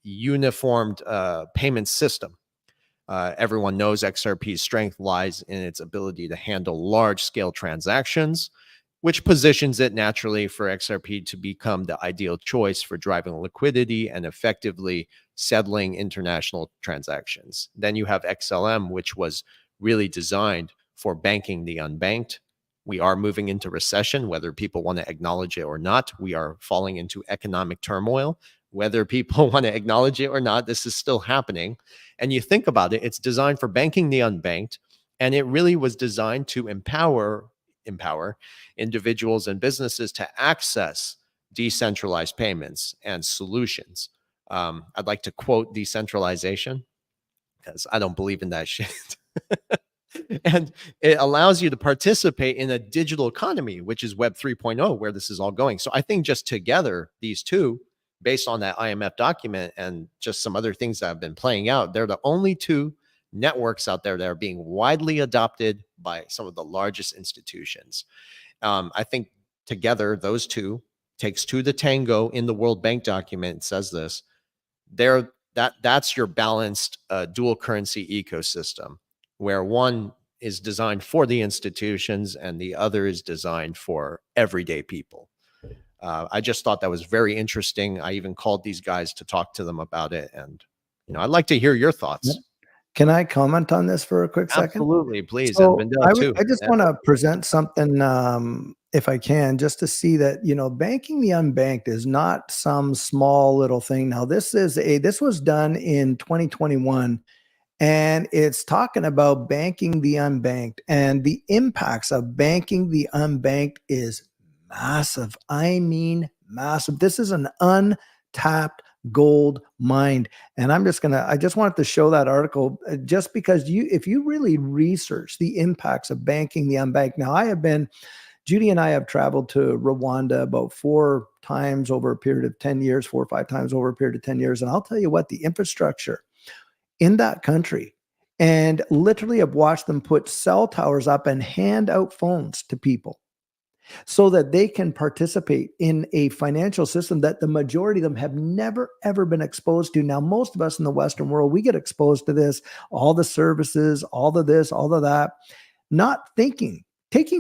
uniformed payment system. Everyone knows XRP's strength lies in its ability to handle large-scale transactions, which positions it naturally for XRP to become the ideal choice for driving liquidity and effectively settling international transactions. Then you have XLM, which was really designed for banking the unbanked. We are moving into recession, whether people want to acknowledge it or not. We are falling into economic turmoil. Whether people want to acknowledge it or not, this is still happening. And you think about it, it's designed for banking the unbanked, and it really was designed to empower individuals and businesses to access decentralized payments and solutions. I'd like to quote decentralization, because I don't believe in that shit. And it allows you to participate in a digital economy, which is Web 3.0, where this is all going. So I think just together, these two, based on that IMF document and just some other things that have been playing out, they're the only two networks out there that are being widely adopted by some of the largest institutions. I think together, those two takes two to tango. In the World Bank document, it says this. That's your balanced dual currency ecosystem, where one is designed for the institutions and the other is designed for everyday people. I just thought that was very interesting. I even called these guys to talk to them about it, and I'd like to hear your thoughts. Can I comment on this for a quick second? Absolutely, please. So And Vendel too. I just want to present something, if I can, just to see that, banking the unbanked is not some small little thing. Now, this was done in 2021, and it's talking about banking the unbanked, and the impacts of banking the unbanked is massive. I mean, massive. This is an untapped gold mine. And I just wanted to show that article just because if you really research the impacts of banking the unbanked. Now, Judy and I have traveled to Rwanda about 4 times over a period of 10 years, 4 or 5 times over a period of 10 years. And I'll tell you what, the infrastructure in that country, and literally have watched them put cell towers up and hand out phones to people so that they can participate in a financial system that the majority of them have never, ever been exposed to. Now, most of us in the Western world, we get exposed to this, all the services, all of this, all of that, not taking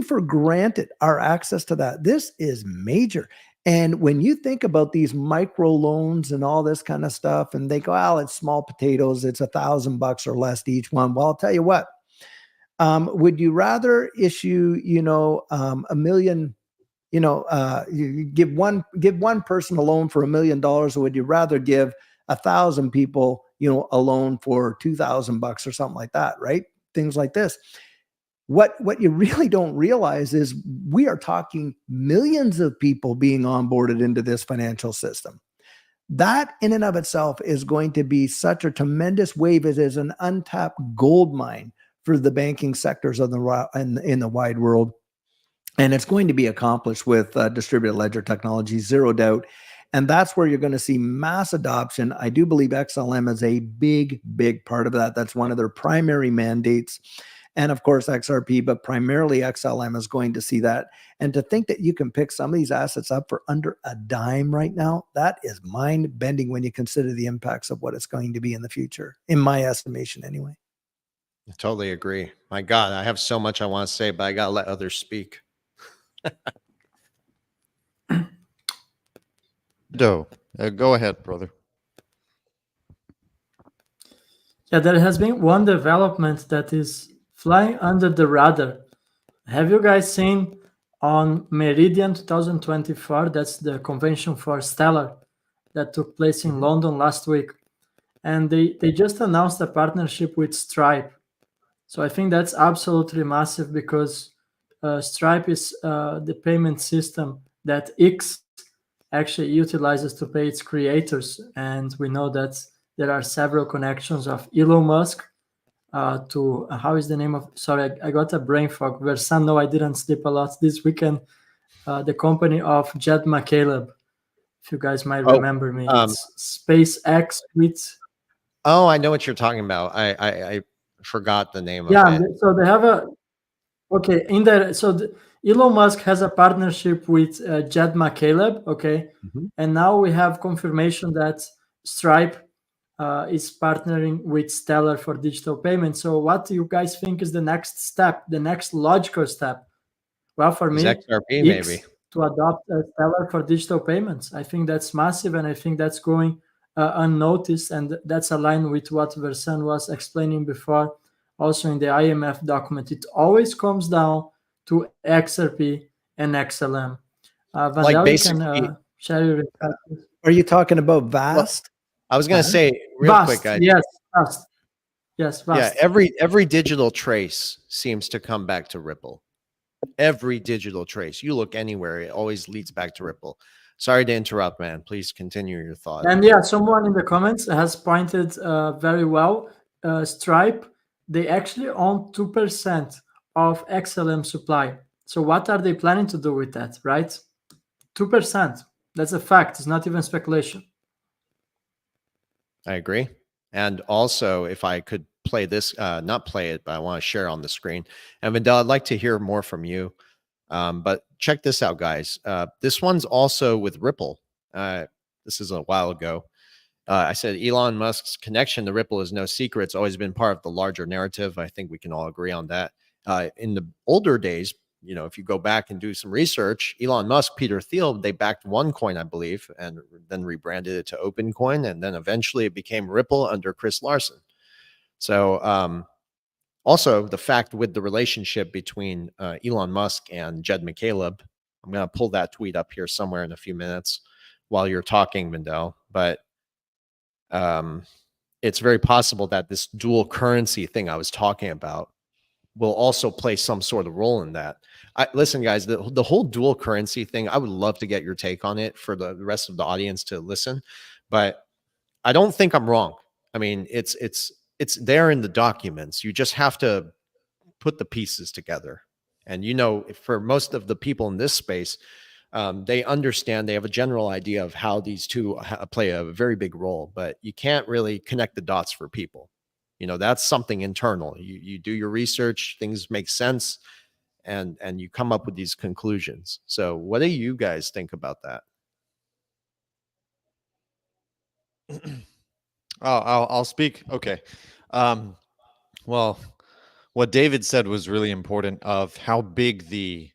for granted our access to that. This is major. And when you think about these micro loans and all this kind of stuff, and they go, oh, it's small potatoes, it's $1,000 or less to each one. Well, I'll tell you what, would you rather issue, $1 million, you give one person a loan for $1 million, or would you rather give 1,000 people, a loan for $2,000 or something like that, right? Things like this. What you really don't realize is we are talking millions of people being onboarded into this financial system. That in and of itself is going to be such a tremendous wave. It is an untapped gold mine for the banking sectors in the wide world. And it's going to be accomplished with distributed ledger technology, zero doubt. And that's where you're going to see mass adoption. I do believe XLM is a big, big part of that. That's one of their primary mandates. And of course, XRP, but primarily XLM is going to see that. And to think that you can pick some of these assets up for under a dime right now, that is mind-bending when you consider the impacts of what it's going to be in the future, in my estimation anyway. I totally agree. My God, I have so much I want to say, but I got to let others speak. Go ahead, brother. Yeah, there has been one development that is flying under the radar. Have you guys seen on Meridian 2024, that's the convention for Stellar that took place in London last week, and they just announced a partnership with Stripe. So I think that's absolutely massive because Stripe is the payment system that X actually utilizes to pay its creators. And we know that there are several connections of Elon Musk to, how is the name of, sorry, I got a brain fog. Versan, no, I didn't sleep a lot this weekend. The company of Jed McCaleb, if you guys might remember me. It's SpaceX with... Oh, I know what you're talking about. I forgot the name of it. Yeah, so they have a... Okay, in there, so Elon Musk has a partnership with Jed McCaleb, okay? And now we have confirmation that Stripe is partnering with Stellar for digital payments. So what do you guys think is the next step, the next logical step? Well, for me, XRP maybe to adopt Stellar for digital payments. I think that's massive, and I think that's going unnoticed, and that's aligned with what Versan was explaining before. Also in the IMF document, it always comes down to XRP and XLM. Like basically, share your are you talking about VAST? I was going to say real VAST, quick. Yes, VAST. Yes, VAST. Yeah, every digital trace seems to come back to Ripple. Every digital trace. You look anywhere, it always leads back to Ripple. Sorry to interrupt, man. Please continue your thought. And yeah, someone in the comments has pointed very well. Stripe they actually own 2% of XLM supply. So what are they planning to do with that, right? 2%. That's a fact. It's not even speculation. I agree. And also, if I could play this, not play it, but I want to share on the screen. And Vidal, I'd like to hear more from you. But check this out, guys. This one's also with Ripple. This is a while ago. I said Elon Musk's connection to Ripple is no secret. It's always been part of the larger narrative. I think we can all agree on that. In the older days, you know, if you go back and do some research, Elon Musk, Peter Thiel, they backed OneCoin, I believe, and then rebranded it to OpenCoin, and then eventually it became Ripple under Chris Larsen. So also the fact with the relationship between Elon Musk and Jed McCaleb, I'm going to pull that tweet up here somewhere in a few minutes while you're talking, Mindell, but it's very possible that this dual currency thing I was talking about will also play some sort of role in that. Listen, guys, the whole dual currency thing, I would love to get your take on it for the rest of the audience to listen, but I don't think I'm wrong. I mean, it's there in the documents. You just have to put the pieces together. And, you know, for most of the people in this space, they understand, they have a general idea of how these two play a very big role, but you can't really connect the dots for people. You know, that's something internal. You do your research, things make sense, and you come up with these conclusions. So what do you guys think about that? I'll speak. Okay. Well, what David said was really important of how big the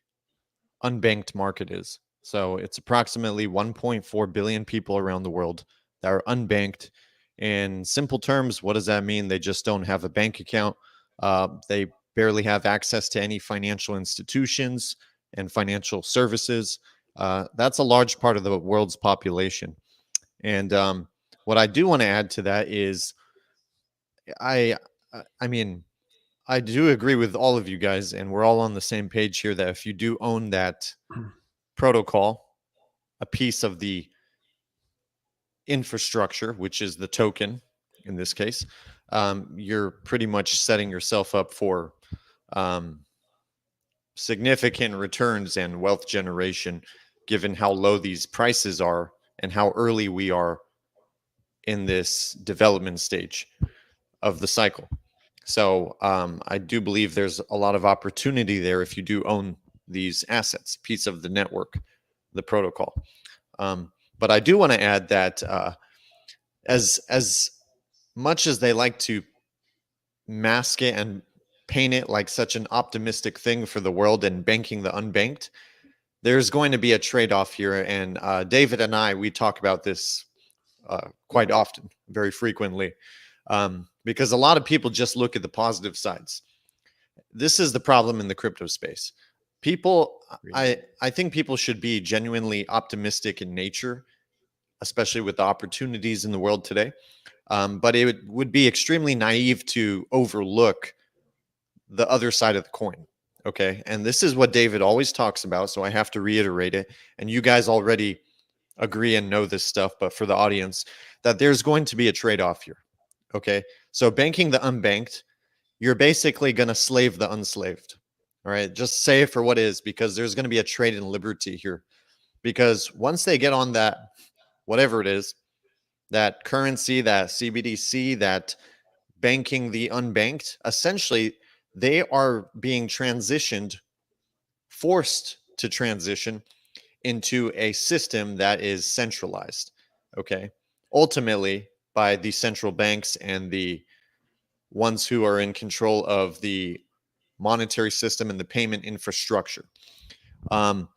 unbanked market is. So it's approximately 1.4 billion people around the world that are unbanked. In simple terms, what does that mean? They just don't have a bank account. They barely have access to any financial institutions and financial services. That's a large part of the world's population. And what I do want to add to that is, I mean, I do agree with all of you guys, and we're all on the same page here that if you do own that protocol, a piece of the infrastructure, which is the token in this case, you're pretty much setting yourself up for significant returns and wealth generation, given how low these prices are and how early we are in this development stage of the cycle. So I do believe there's a lot of opportunity there if you do own these assets, piece of the network, the protocol. But I do want to add that as much as they like to mask it and paint it like such an optimistic thing for the world and banking the unbanked, there's going to be a trade-off here. And David and I, we talk about this quite often, very frequently, because a lot of people just look at the positive sides. This is the problem in the crypto space. People, I think people should be genuinely optimistic in nature, especially with the opportunities in the world today. But it would be extremely naive to overlook the other side of the coin. Okay. And this is what David always talks about. So I have to reiterate it. And you guys already agree and know this stuff, but for the audience, that there's going to be a trade-off here. Okay. So banking the unbanked, you're basically going to slave the unslaved. All right. Just say it for what is, because there's going to be a trade in liberty here. Because once they get on that, whatever it is, that currency, that CBDC, that banking the unbanked, essentially they are being forced to transition into a system that is centralized. Okay. Ultimately, by the central banks and the ones who are in control of the monetary system and the payment infrastructure. So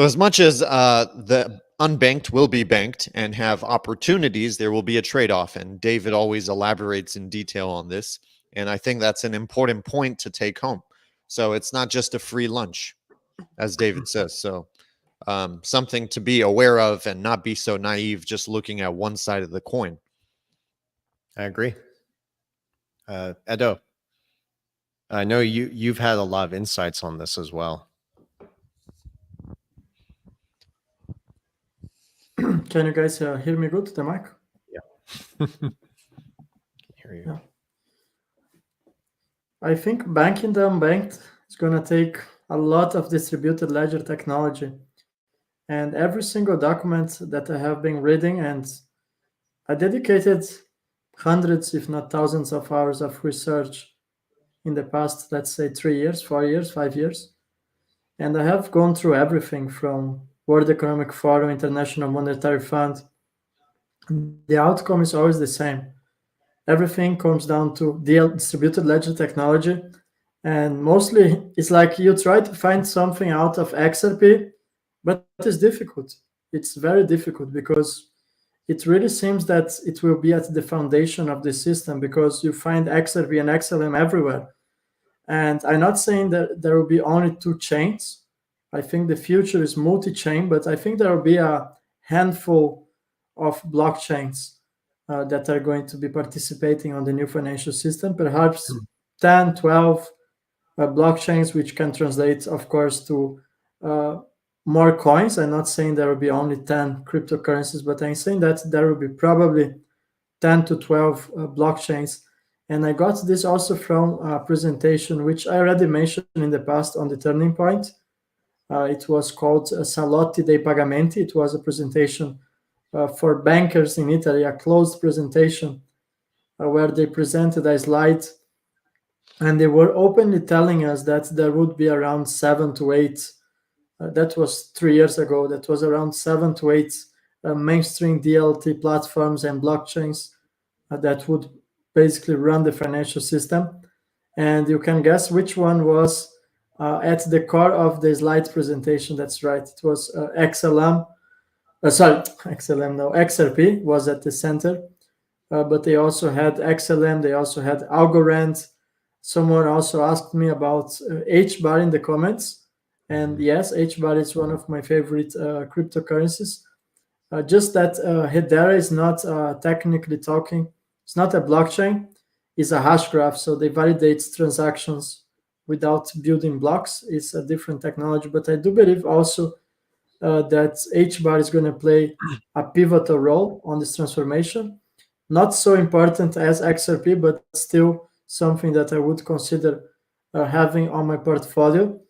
as much as the unbanked will be banked and have opportunities, there will be a trade-off. And David always elaborates in detail on this. And I think that's an important point to take home. So it's not just a free lunch, as David says. So something to be aware of and not be so naive just looking at one side of the coin. I agree. Edo, I know you've had a lot of insights on this as well. Can you guys hear me good, the mic? Yeah. Hear you. Yeah. I think banking the unbanked is going to take a lot of distributed ledger technology. And every single document that I have been reading, and I dedicated hundreds, if not thousands, of hours of research in the past, let's say 3 years, 4 years, 5 years. And I have gone through everything from World Economic Forum, International Monetary Fund. The outcome is always the same. Everything comes down to distributed ledger technology. And mostly it's like you try to find something out of XRP, but it's difficult. It's very difficult because it really seems that it will be at the foundation of the system, because you find XRP and XLM everywhere. And I'm not saying that there will be only 2 chains. I think the future is multi-chain, but I think there will be a handful of blockchains that are going to be participating on the new financial system, perhaps 10, 12 blockchains, which can translate, of course, to more coins. I'm not saying there will be only 10 cryptocurrencies, but I'm saying that there will be probably 10 to 12 blockchains. And I got this also from a presentation, which I already mentioned in the past on the Turning Point. It was called Salotti dei Pagamenti. It was a presentation for bankers in Italy, a closed presentation where they presented a slide, and they were openly telling us that there would be around 7 to 8, that was 3 years ago, that was around 7 to 8 mainstream DLT platforms and blockchains that would basically run the financial system. And you can guess which one was at the core of the slide presentation. That's right, it was XLM. XLM, no, XRP was at the center. But they also had XLM, they also had Algorand. Someone also asked me about HBAR in the comments. And yes, HBAR is one of my favorite cryptocurrencies. Just that Hedera is not technically talking, it's not a blockchain, it's a hash graph. So they validate transactions without building blocks. It's a different technology. But I do believe also that HBAR is going to play a pivotal role on this transformation. Not so important as XRP, but still something that I would consider having on my portfolio.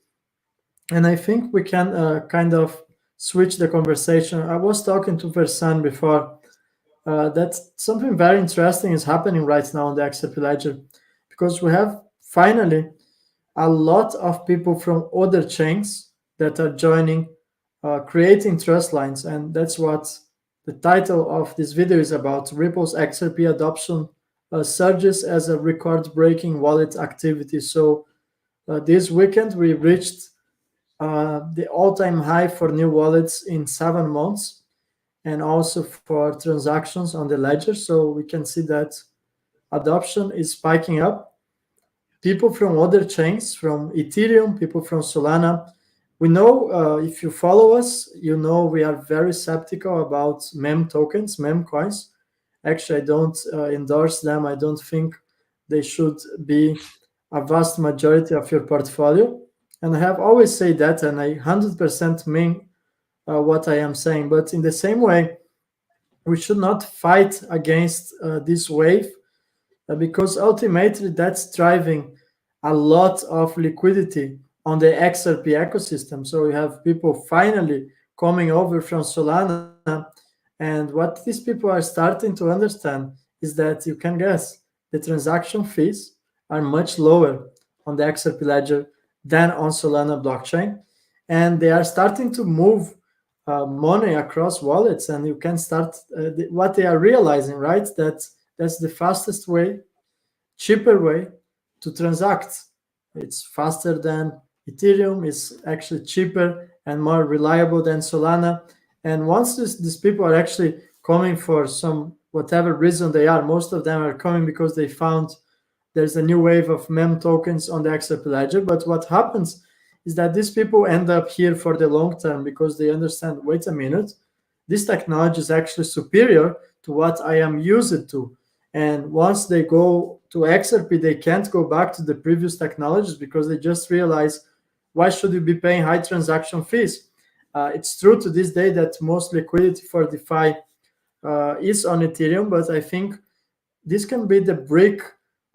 And I think we can kind of switch the conversation. I was talking to Versan before that something very interesting is happening right now on the XRP ledger, because we have finally a lot of people from other chains that are joining, creating trust lines. And that's what the title of this video is about. Ripple's XRP adoption surges as a record-breaking wallet activity. So this weekend we reached the all-time high for new wallets in 7 months, and also for transactions on the ledger. So we can see that adoption is spiking up. People from other chains, from Ethereum, people from Solana. We know, if you follow us, you know we are very skeptical about meme tokens, meme coins. Actually, I don't endorse them. I don't think they should be a vast majority of your portfolio. And I have always said that, and I 100% mean what I am saying. But in the same way, we should not fight against this wave, because ultimately that's driving a lot of liquidity on the XRP ecosystem. So we have people finally coming over from Solana. And what these people are starting to understand is that, you can guess, the transaction fees are much lower on the XRP ledger than on Solana blockchain. And they are starting to move money across wallets. And you can start what they are realizing, right? That's the fastest way, cheaper way to transact. It's faster than Ethereum, it's actually cheaper and more reliable than Solana. And once these people are actually coming for some whatever reason they are, most of them are coming because they found there's a new wave of meme tokens on the XRP ledger. But what happens is that these people end up here for the long term, because they understand, wait a minute, this technology is actually superior to what I am used to. And once they go to XRP, they can't go back to the previous technologies, because they just realize, why should you be paying high transaction fees? It's true to this day that most liquidity for DeFi is on Ethereum, but I think this can be the brick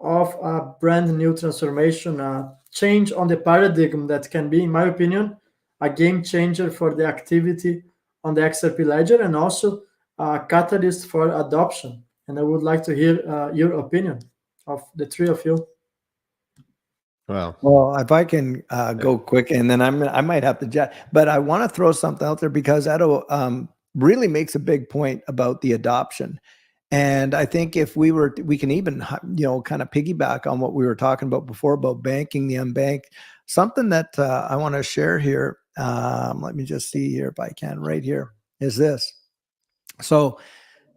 of a brand new transformation, a change on the paradigm that can be, in my opinion, a game changer for the activity on the XRP ledger and also a catalyst for adoption. And I would like to hear your opinion of the three of you. Well, if I can go quick, and then I might have to jet, but I want to throw something out there because Edo really makes a big point about the adoption. And I think if we can even, kind of piggyback on what we were talking about before about banking the unbanked. Something that I want to share here. Let me just see here if I can. Right here is this. So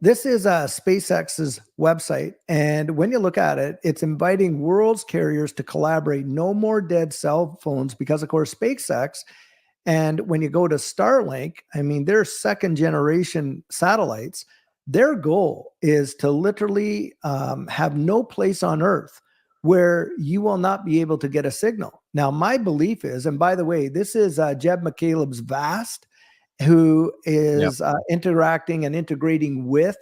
this is SpaceX's website, and when you look at it, it's inviting world's carriers to collaborate. No more dead cell phones, because of course SpaceX. And when you go to Starlink, I mean, they're second generation satellites. Their goal is to literally have no place on Earth where you will not be able to get a signal. Now, my belief is, and by the way, this is Jeb McCaleb's VAST, who is interacting and integrating with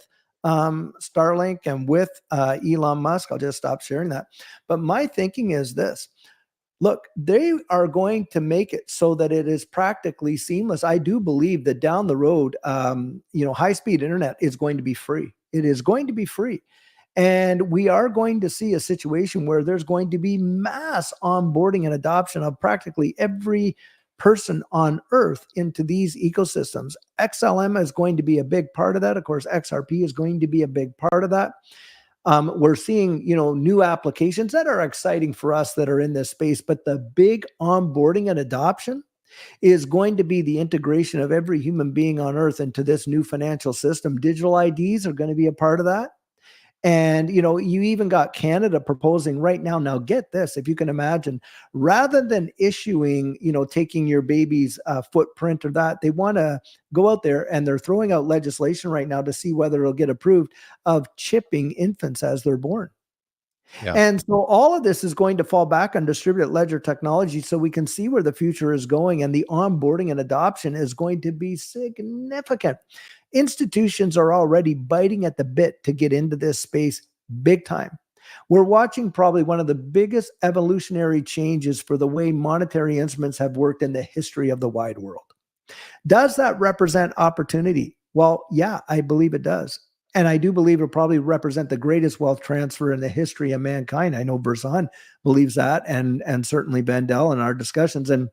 Starlink and with Elon Musk. I'll just stop sharing that. But my thinking is this. Look, they are going to make it so that it is practically seamless. I do believe that down the road, high-speed internet is going to be free. It is going to be free. And we are going to see a situation where there's going to be mass onboarding and adoption of practically every person on Earth into these ecosystems. XLM is going to be a big part of that. Of course, XRP is going to be a big part of that. We're seeing, new applications that are exciting for us that are in this space, but the big onboarding and adoption is going to be the integration of every human being on Earth into this new financial system. Digital IDs are going to be a part of that. And, you even got Canada proposing right now. Now, get this, if you can imagine, rather than issuing, taking your baby's footprint or that, they want to go out there and they're throwing out legislation right now to see whether it'll get approved of chipping infants as they're born. Yeah. And so all of this is going to fall back on distributed ledger technology so we can see where the future is going, and the onboarding and adoption is going to be significant. Institutions are already biting at the bit to get into this space big time. We're watching probably one of the biggest evolutionary changes for the way monetary instruments have worked in the history of the wide world. Does that represent opportunity? Well, yeah, I believe it does. And I do believe it'll probably represent the greatest wealth transfer in the history of mankind. I know Versan believes that, and certainly Vendel in our discussions. And,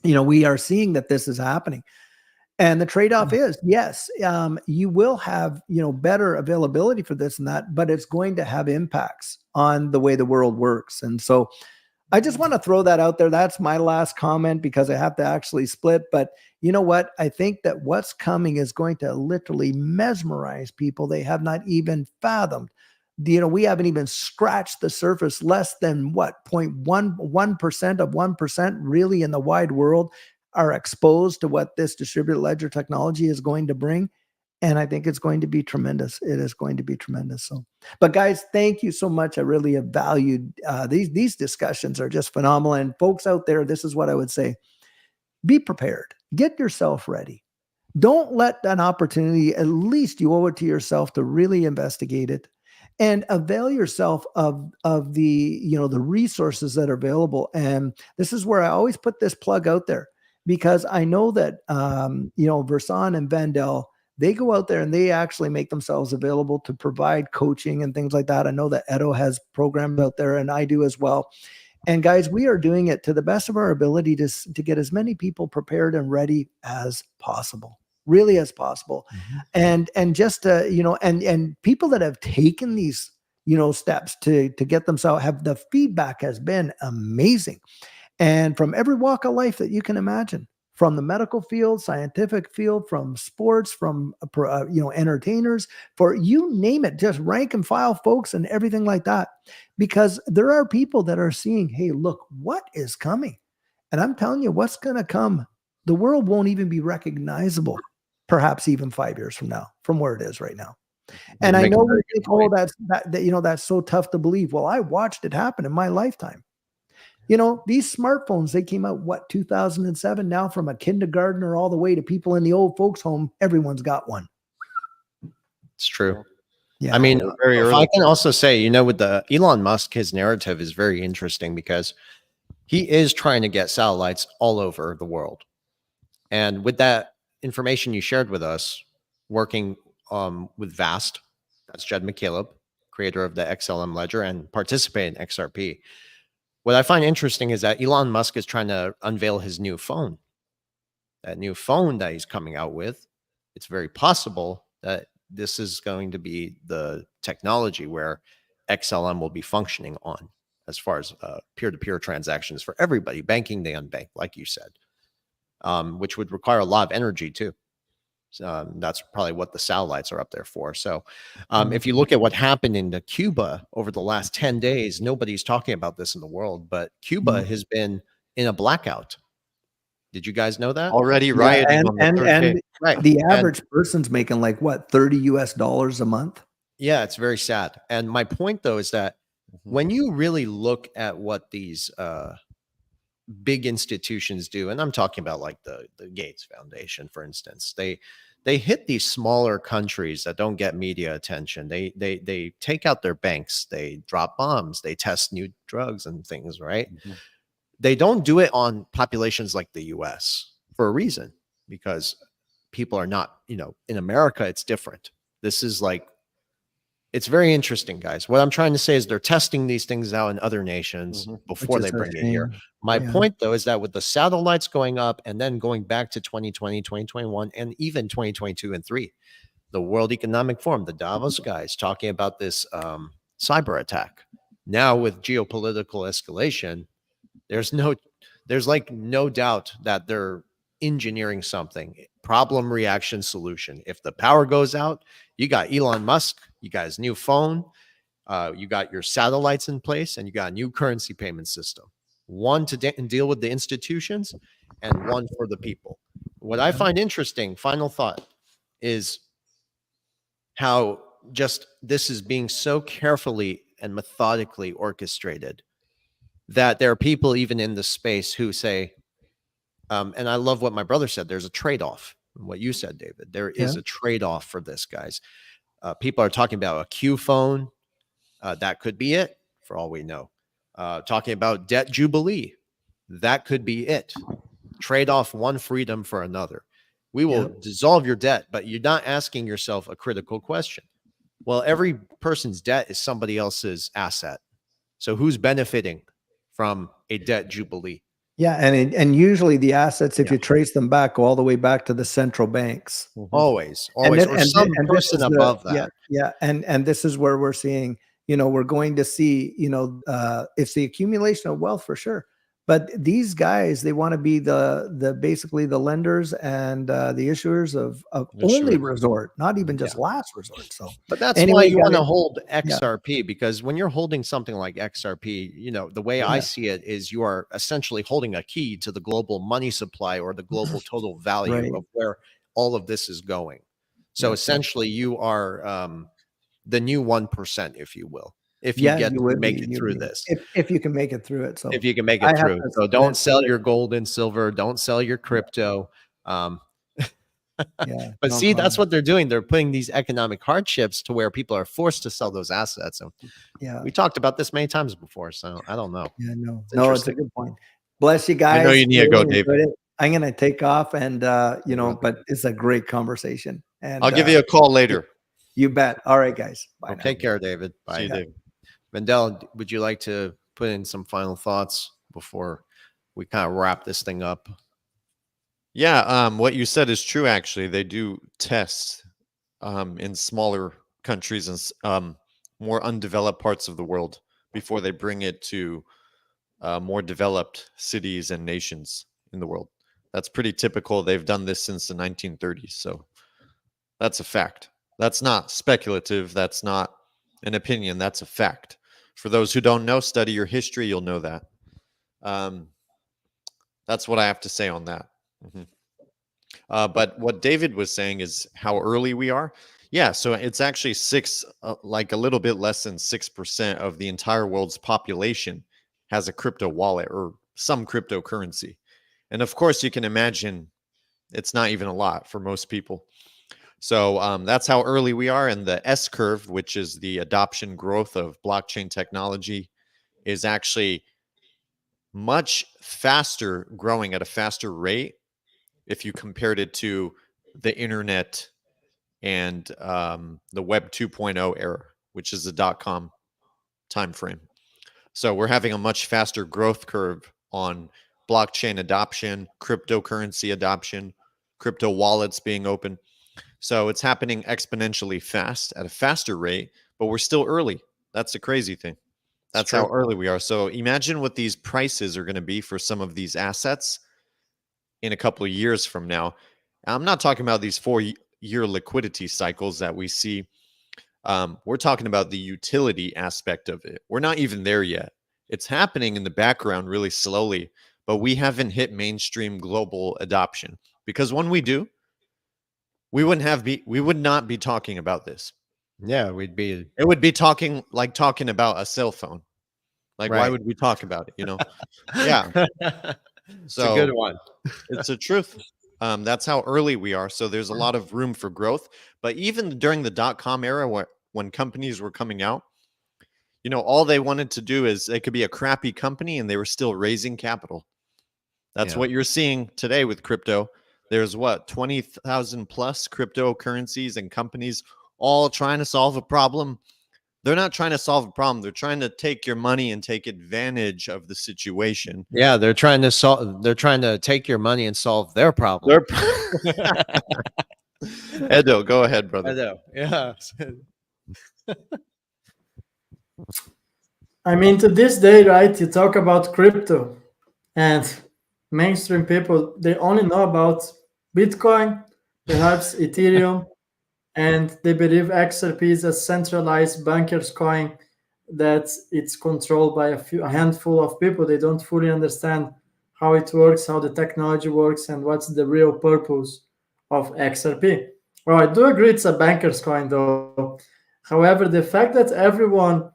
we are seeing that this is happening. And the trade-off is, yes, you will have, better availability for this and that, but it's going to have impacts on the way the world works. And so I just want to throw that out there. That's my last comment because I have to actually split. But you know what? I think that what's coming is going to literally mesmerize people. They have not even fathomed. We haven't even scratched the surface. Less than 0.1% of 1% really in the wide world are exposed to what this distributed ledger technology is going to bring. And I think it's going to be tremendous. It is going to be tremendous. So, but guys, thank you so much. I really have valued these discussions are just phenomenal. And folks out there, this is what I would say. Be prepared. Get yourself ready. Don't let an opportunity, at least you owe it to yourself to really investigate it and avail yourself of the, the resources that are available. And this is where I always put this plug out there. Because I know that, Versan and Vendel, they go out there and they actually make themselves available to provide coaching and things like that. I know that Edo has programs out there, and I do as well. And guys, we are doing it to the best of our ability to get as many people prepared and ready as possible, really as possible. Mm-hmm. And just, and people that have taken these, steps to get themselves, the feedback has been amazing. And from every walk of life that you can imagine, from the medical field, scientific field, from sports, from, entertainers, for you name it, just rank and file folks and everything like that. Because there are people that are seeing, hey, look, what is coming? And I'm telling you, what's going to come, the world won't even be recognizable, perhaps even 5 years from now, from where it is right now. And I know we think, oh, that's so tough to believe. Well, I watched it happen in my lifetime. These smartphones, they came out, 2007? Now from a kindergartner all the way to people in the old folks home, everyone's got one. It's true. Yeah. I mean, very if early. I can also say, you know, with the Elon Musk, his narrative is very interesting because he is trying to get satellites all over the world. And with that information you shared with us, working with Vast, that's Jed McCaleb, creator of the XLM ledger and participate in XRP. What I find interesting is that Elon Musk is trying to unveil his new phone. That new phone that he's coming out with, it's very possible that this is going to be the technology where XLM will be functioning on as far as peer-to-peer transactions for everybody, banking the unbanked, like you said, which would require a lot of energy too. That's probably what the satellites are up there for. So if you look at what happened in Cuba over the last 10 days, nobody's talking about this in the world, but Cuba has been in a blackout. Did you guys know that? Already Yeah, rioting on the third day. Right. the And average person's making like what, $30 a month? yeah, it's very sad. And my point though is that when you really look at what these big institutions do, and I'm talking about like the Gates Foundation, for instance, they hit these smaller countries that don't get media attention. They take out their banks, they drop bombs, they test new drugs and things, right? They don't do it on populations like the US for a reason, because people are not, you know, in America, it's different. This is like, it's very interesting, guys. What I'm trying to say is they're testing these things out in other nations before Which they is a bring it here. shame. My Yeah. point, though, is that with the satellites going up and then going back to 2020, 2021, and even 2022 and 3, the World Economic Forum, the Davos guys talking about this cyber attack. Now with geopolitical escalation, there's like no doubt that they're engineering something, problem, reaction, solution. If the power goes out, you got Elon Musk, you got his new phone, you got your satellites in place, and you got a new currency payment system. One to deal with the institutions and one for the people. What I find interesting, final thought, is how just this is being so carefully and methodically orchestrated that there are people even in the space who say, and I love what my brother said, there's a trade-off. What you said, David, there is Yeah. a trade-off for this, guys. People are talking about a Q phone. That could be it, for all we know. Talking about debt jubilee. That could be it. Trade off one freedom for another. We will dissolve your debt, but you're not asking yourself a critical question. Well, every person's debt is somebody else's asset. So who's benefiting from a debt jubilee? Yeah, and usually the assets, if you trace them back, go all the way back to the central banks. Always, And always, then- or and some thi- and this person is the- above that. Yeah, and this is where we're seeing, you know, we're going to see, you know, it's the accumulation of wealth for sure. But these guys, they want to be the basically the lenders and the issuers of only resort, not even just last resort. So, But that's anyway, why you want to guys, hold XRP, because when you're holding something like XRP, you know, the way I see it is you are essentially holding a key to the global money supply or the global total value Right. of where all of this is going. So essentially you are the new 1%, if you will, if you get you to would make be, it you'd through be, this. if you can make it through it. So If you can make I it have through. to So don't submit sell to your gold and silver. Don't sell your crypto. Yeah, But no see, that's problem. what they're doing. They're putting these economic hardships to where people are forced to sell those assets. And Yeah, we talked about this many times before, so I don't know. yeah, no, It's no, it's a interesting. good point. Bless you I guys. know you need to go, Really Dave. enjoyed it. I'm gonna take off, and you know, welcome. but it's a great conversation. And I'll give you a call later. you bet. All right, guys. Bye Well, now. take care, David. Bye. See you, Dave. Vendel, would you like to put in some final thoughts before we kind of wrap this thing up? Yeah, what you said is true. Actually, they do tests in smaller countries and more undeveloped parts of the world before they bring it to more developed cities and nations in the world. That's pretty typical. They've done this since the 1930s, so that's a fact. That's not speculative. That's not an opinion. That's a fact. For those who don't know, study your history. You'll know that. That's what I have to say on that. But what David was saying is how early we are. Yeah, so it's actually like a little bit less than 6% of the entire world's population has a crypto wallet or some cryptocurrency. And of course, you can imagine it's not even a lot for most people. So that's how early we are. And the S curve, which is the adoption growth of blockchain technology, is actually much faster, growing at a faster rate if you compared it to the internet and the Web 2.0 era, which is the .com time frame. So we're having a much faster growth curve on blockchain adoption, cryptocurrency adoption, crypto wallets being open. So it's happening exponentially fast at a faster rate, but we're still early. That's the crazy thing. That's how early we are. So imagine what these prices are going to be for some of these assets in a couple of years from now. I'm not talking about these 4-year liquidity cycles that we see. We're talking about the utility aspect of it. We're not even there yet. It's happening in the background really slowly, but we haven't hit mainstream global adoption, because when we do, we would not be talking about this. Yeah, it would be talking about a cell phone. Like, why would we talk about it? Yeah. It's a good one. It's the truth. That's how early we are. So there's a lot of room for growth. But even during the .com era, when companies were coming out, all they wanted to do is they could be a crappy company and they were still raising capital. That's what you're seeing today with crypto. There's 20,000 plus cryptocurrencies and companies all trying to solve a problem. They're not trying to solve a problem. They're trying to take your money and take advantage of the situation. Yeah, they're trying to take your money and solve their problem. Edo, go ahead, brother. Edo, yeah. I mean, to this day, right, you talk about crypto and mainstream people, they only know about Bitcoin, perhaps Ethereum, and they believe XRP is a centralized banker's coin that it's controlled by a handful of people. They don't fully understand how it works, how the technology works, and what's the real purpose of XRP. Well, I do agree it's a banker's coin, though. However, the fact that everyone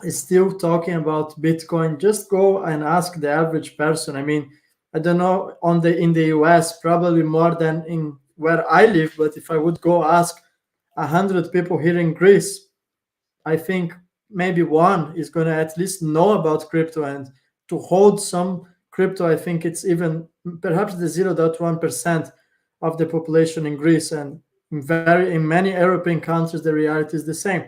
is still talking about Bitcoin, just go and ask the average person. I mean, I don't know in the US, probably more than in where I live, but if I would go ask 100 people here in Greece, I think maybe one is going to at least know about crypto, and to hold some crypto, I think it's even perhaps the 0.1% of the population in Greece, and in many European countries the reality is the same.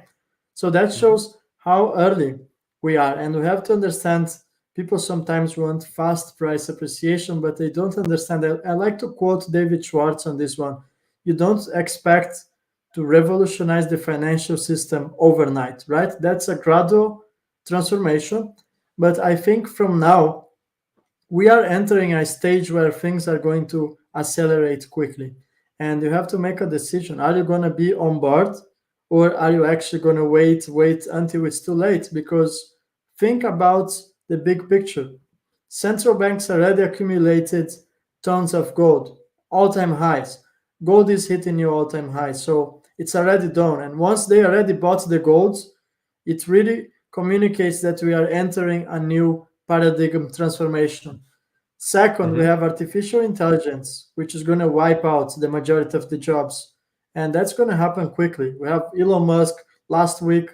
So that shows how early we are, and we have to understand people sometimes want fast price appreciation, but they don't understand. I like to quote David Schwartz on this one. You don't expect to revolutionize the financial system overnight, right? That's a gradual transformation. But I think from now, we are entering a stage where things are going to accelerate quickly. And you have to make a decision. Are you going to be on board, or are you actually going to wait until it's too late? Because think about the big picture. Central banks already accumulated tons of gold, all-time highs. Gold is hitting new all-time highs. So it's already done. And once they already bought the gold, it really communicates that we are entering a new paradigm transformation. Second, we have artificial intelligence, which is going to wipe out the majority of the jobs. And that's going to happen quickly. We have Elon Musk last week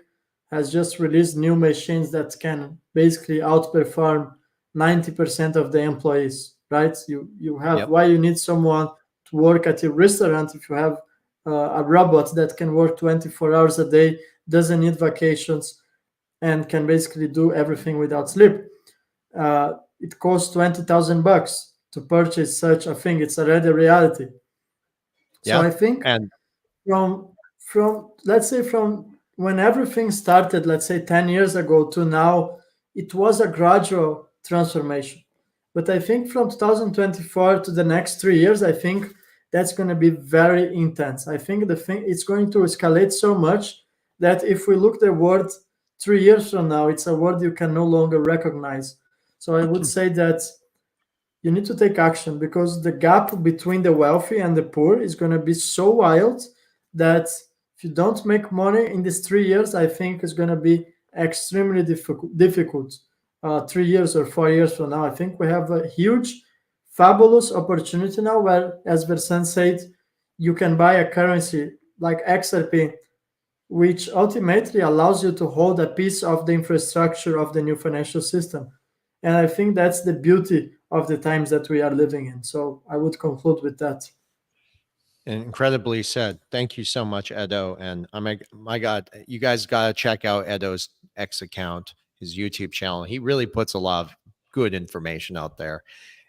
has just released new machines that can basically outperform 90% of the employees, right? You have why you need someone to work at your restaurant if you have a robot that can work 24 hours a day, doesn't need vacations, and can basically do everything without sleep. It costs $20,000 to purchase such a thing. It's already a reality. So I think from let's say from when everything started, let's say 10 years ago to now, it was a gradual transformation. But I think from 2024 to the next 3 years, I think that's going to be very intense. I think it's going to escalate so much that if we look the word 3 years from now, it's a word you can no longer recognize. So I would say that you need to take action, because the gap between the wealthy and the poor is going to be so wild that if you don't make money in these 3 years, I think it's going to be extremely difficult 3 years or 4 years from now. I think we have a huge, fabulous opportunity now where, as Versan said, you can buy a currency like XRP, which ultimately allows you to hold a piece of the infrastructure of the new financial system. And I think that's the beauty of the times that we are living in. So I would conclude with that. Incredibly said. Thank you so much, Edo. And my God, you guys got to check out Edo's X account, his YouTube channel. He really puts a lot of good information out there.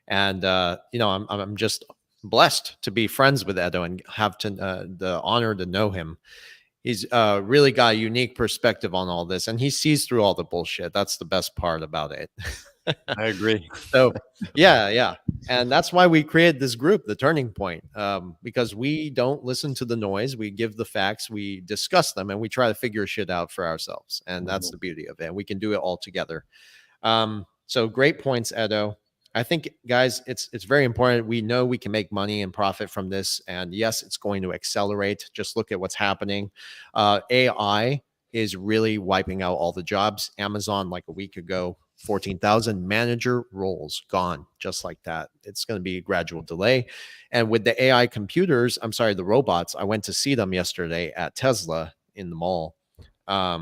And, I'm just blessed to be friends with Edo and have the honor to know him. He's really got a unique perspective on all this, and he sees through all the bullshit. That's the best part about it. I agree. So, yeah. And that's why we created this group, The Turning Point, because we don't listen to the noise. We give the facts, we discuss them, and we try to figure shit out for ourselves. And that's the beauty of it. We can do it all together. So great points, Edo. I think, guys, it's very important. We know we can make money and profit from this. And yes, it's going to accelerate. Just look at what's happening. AI is really wiping out all the jobs. Amazon, like a week ago, 14,000 manager roles gone, just like that. It's going to be a gradual delay. And with the AI computers, the robots, I went to see them yesterday at Tesla in the mall. I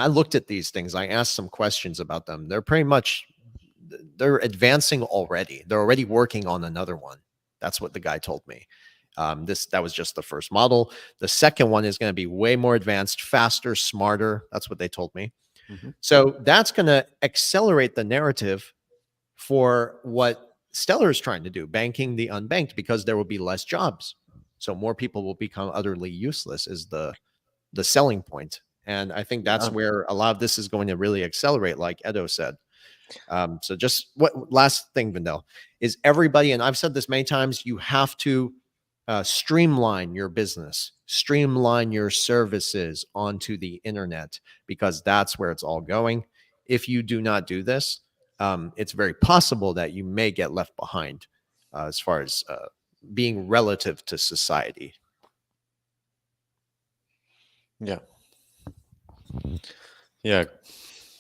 looked at these things. I asked some questions about them. They're advancing already. They're already working on another one. That's what the guy told me. That was just the first model. The second one is going to be way more advanced, faster, smarter. That's what they told me. So that's going to accelerate the narrative for what Stellar is trying to do, banking the unbanked, because there will be less jobs. So more people will become utterly useless is the selling point. And I think that's where a lot of this is going to really accelerate, like Edo said. So just last thing, Vendel, is everybody, and I've said this many times, you have to streamline your business, streamline your services onto the internet, because that's where it's all going. If you do not do this, it's very possible that you may get left behind as far as being relative to society. Yeah,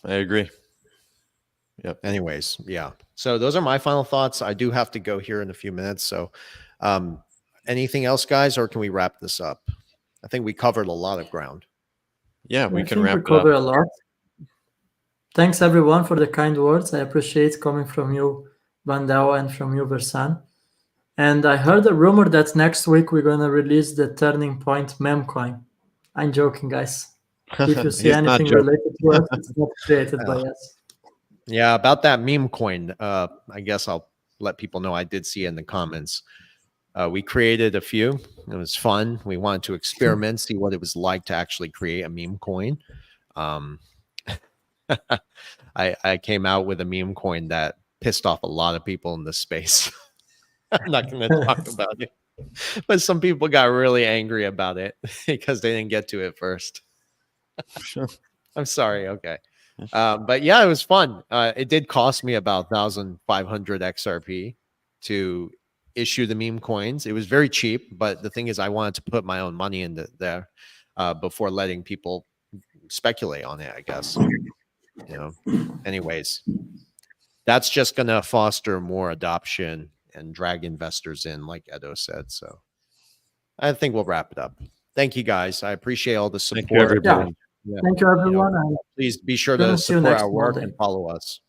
I agree. Yep. Anyways, yeah. So those are my final thoughts. I do have to go here in a few minutes. So anything else, guys, or can we wrap this up? I think we covered a lot of ground. Yeah, we can think wrap we it cover up. a lot. Thanks everyone for the kind words. I appreciate coming from you, Vandao, and from you, Versan. And I heard a rumor that next week we're gonna release the Turning Point meme coin. I'm joking, guys. If you see He's not anything joking. related to us, it's not created by us. Yeah, about that meme coin, I guess I'll let people know. I did see it in the comments. We created a few. It was fun. We wanted to experiment, see what it was like to actually create a meme coin. I came out with a meme coin that pissed off a lot of people in this space. I'm not going to talk about it, but some people got really angry about it because they didn't get to it first. I'm sorry. Okay. But yeah, it was fun. It did cost me about 1,500 XRP to issue the meme coins. It was very cheap, but the thing is, I wanted to put my own money in there before letting people speculate on it, I guess. Anyways, that's just going to foster more adoption and drag investors in, like Edo said. So I think we'll wrap it up. Thank you, guys. I appreciate all the support. Thank you, everybody. Yeah. Thank you, everyone. Please be sure to support our work and follow us.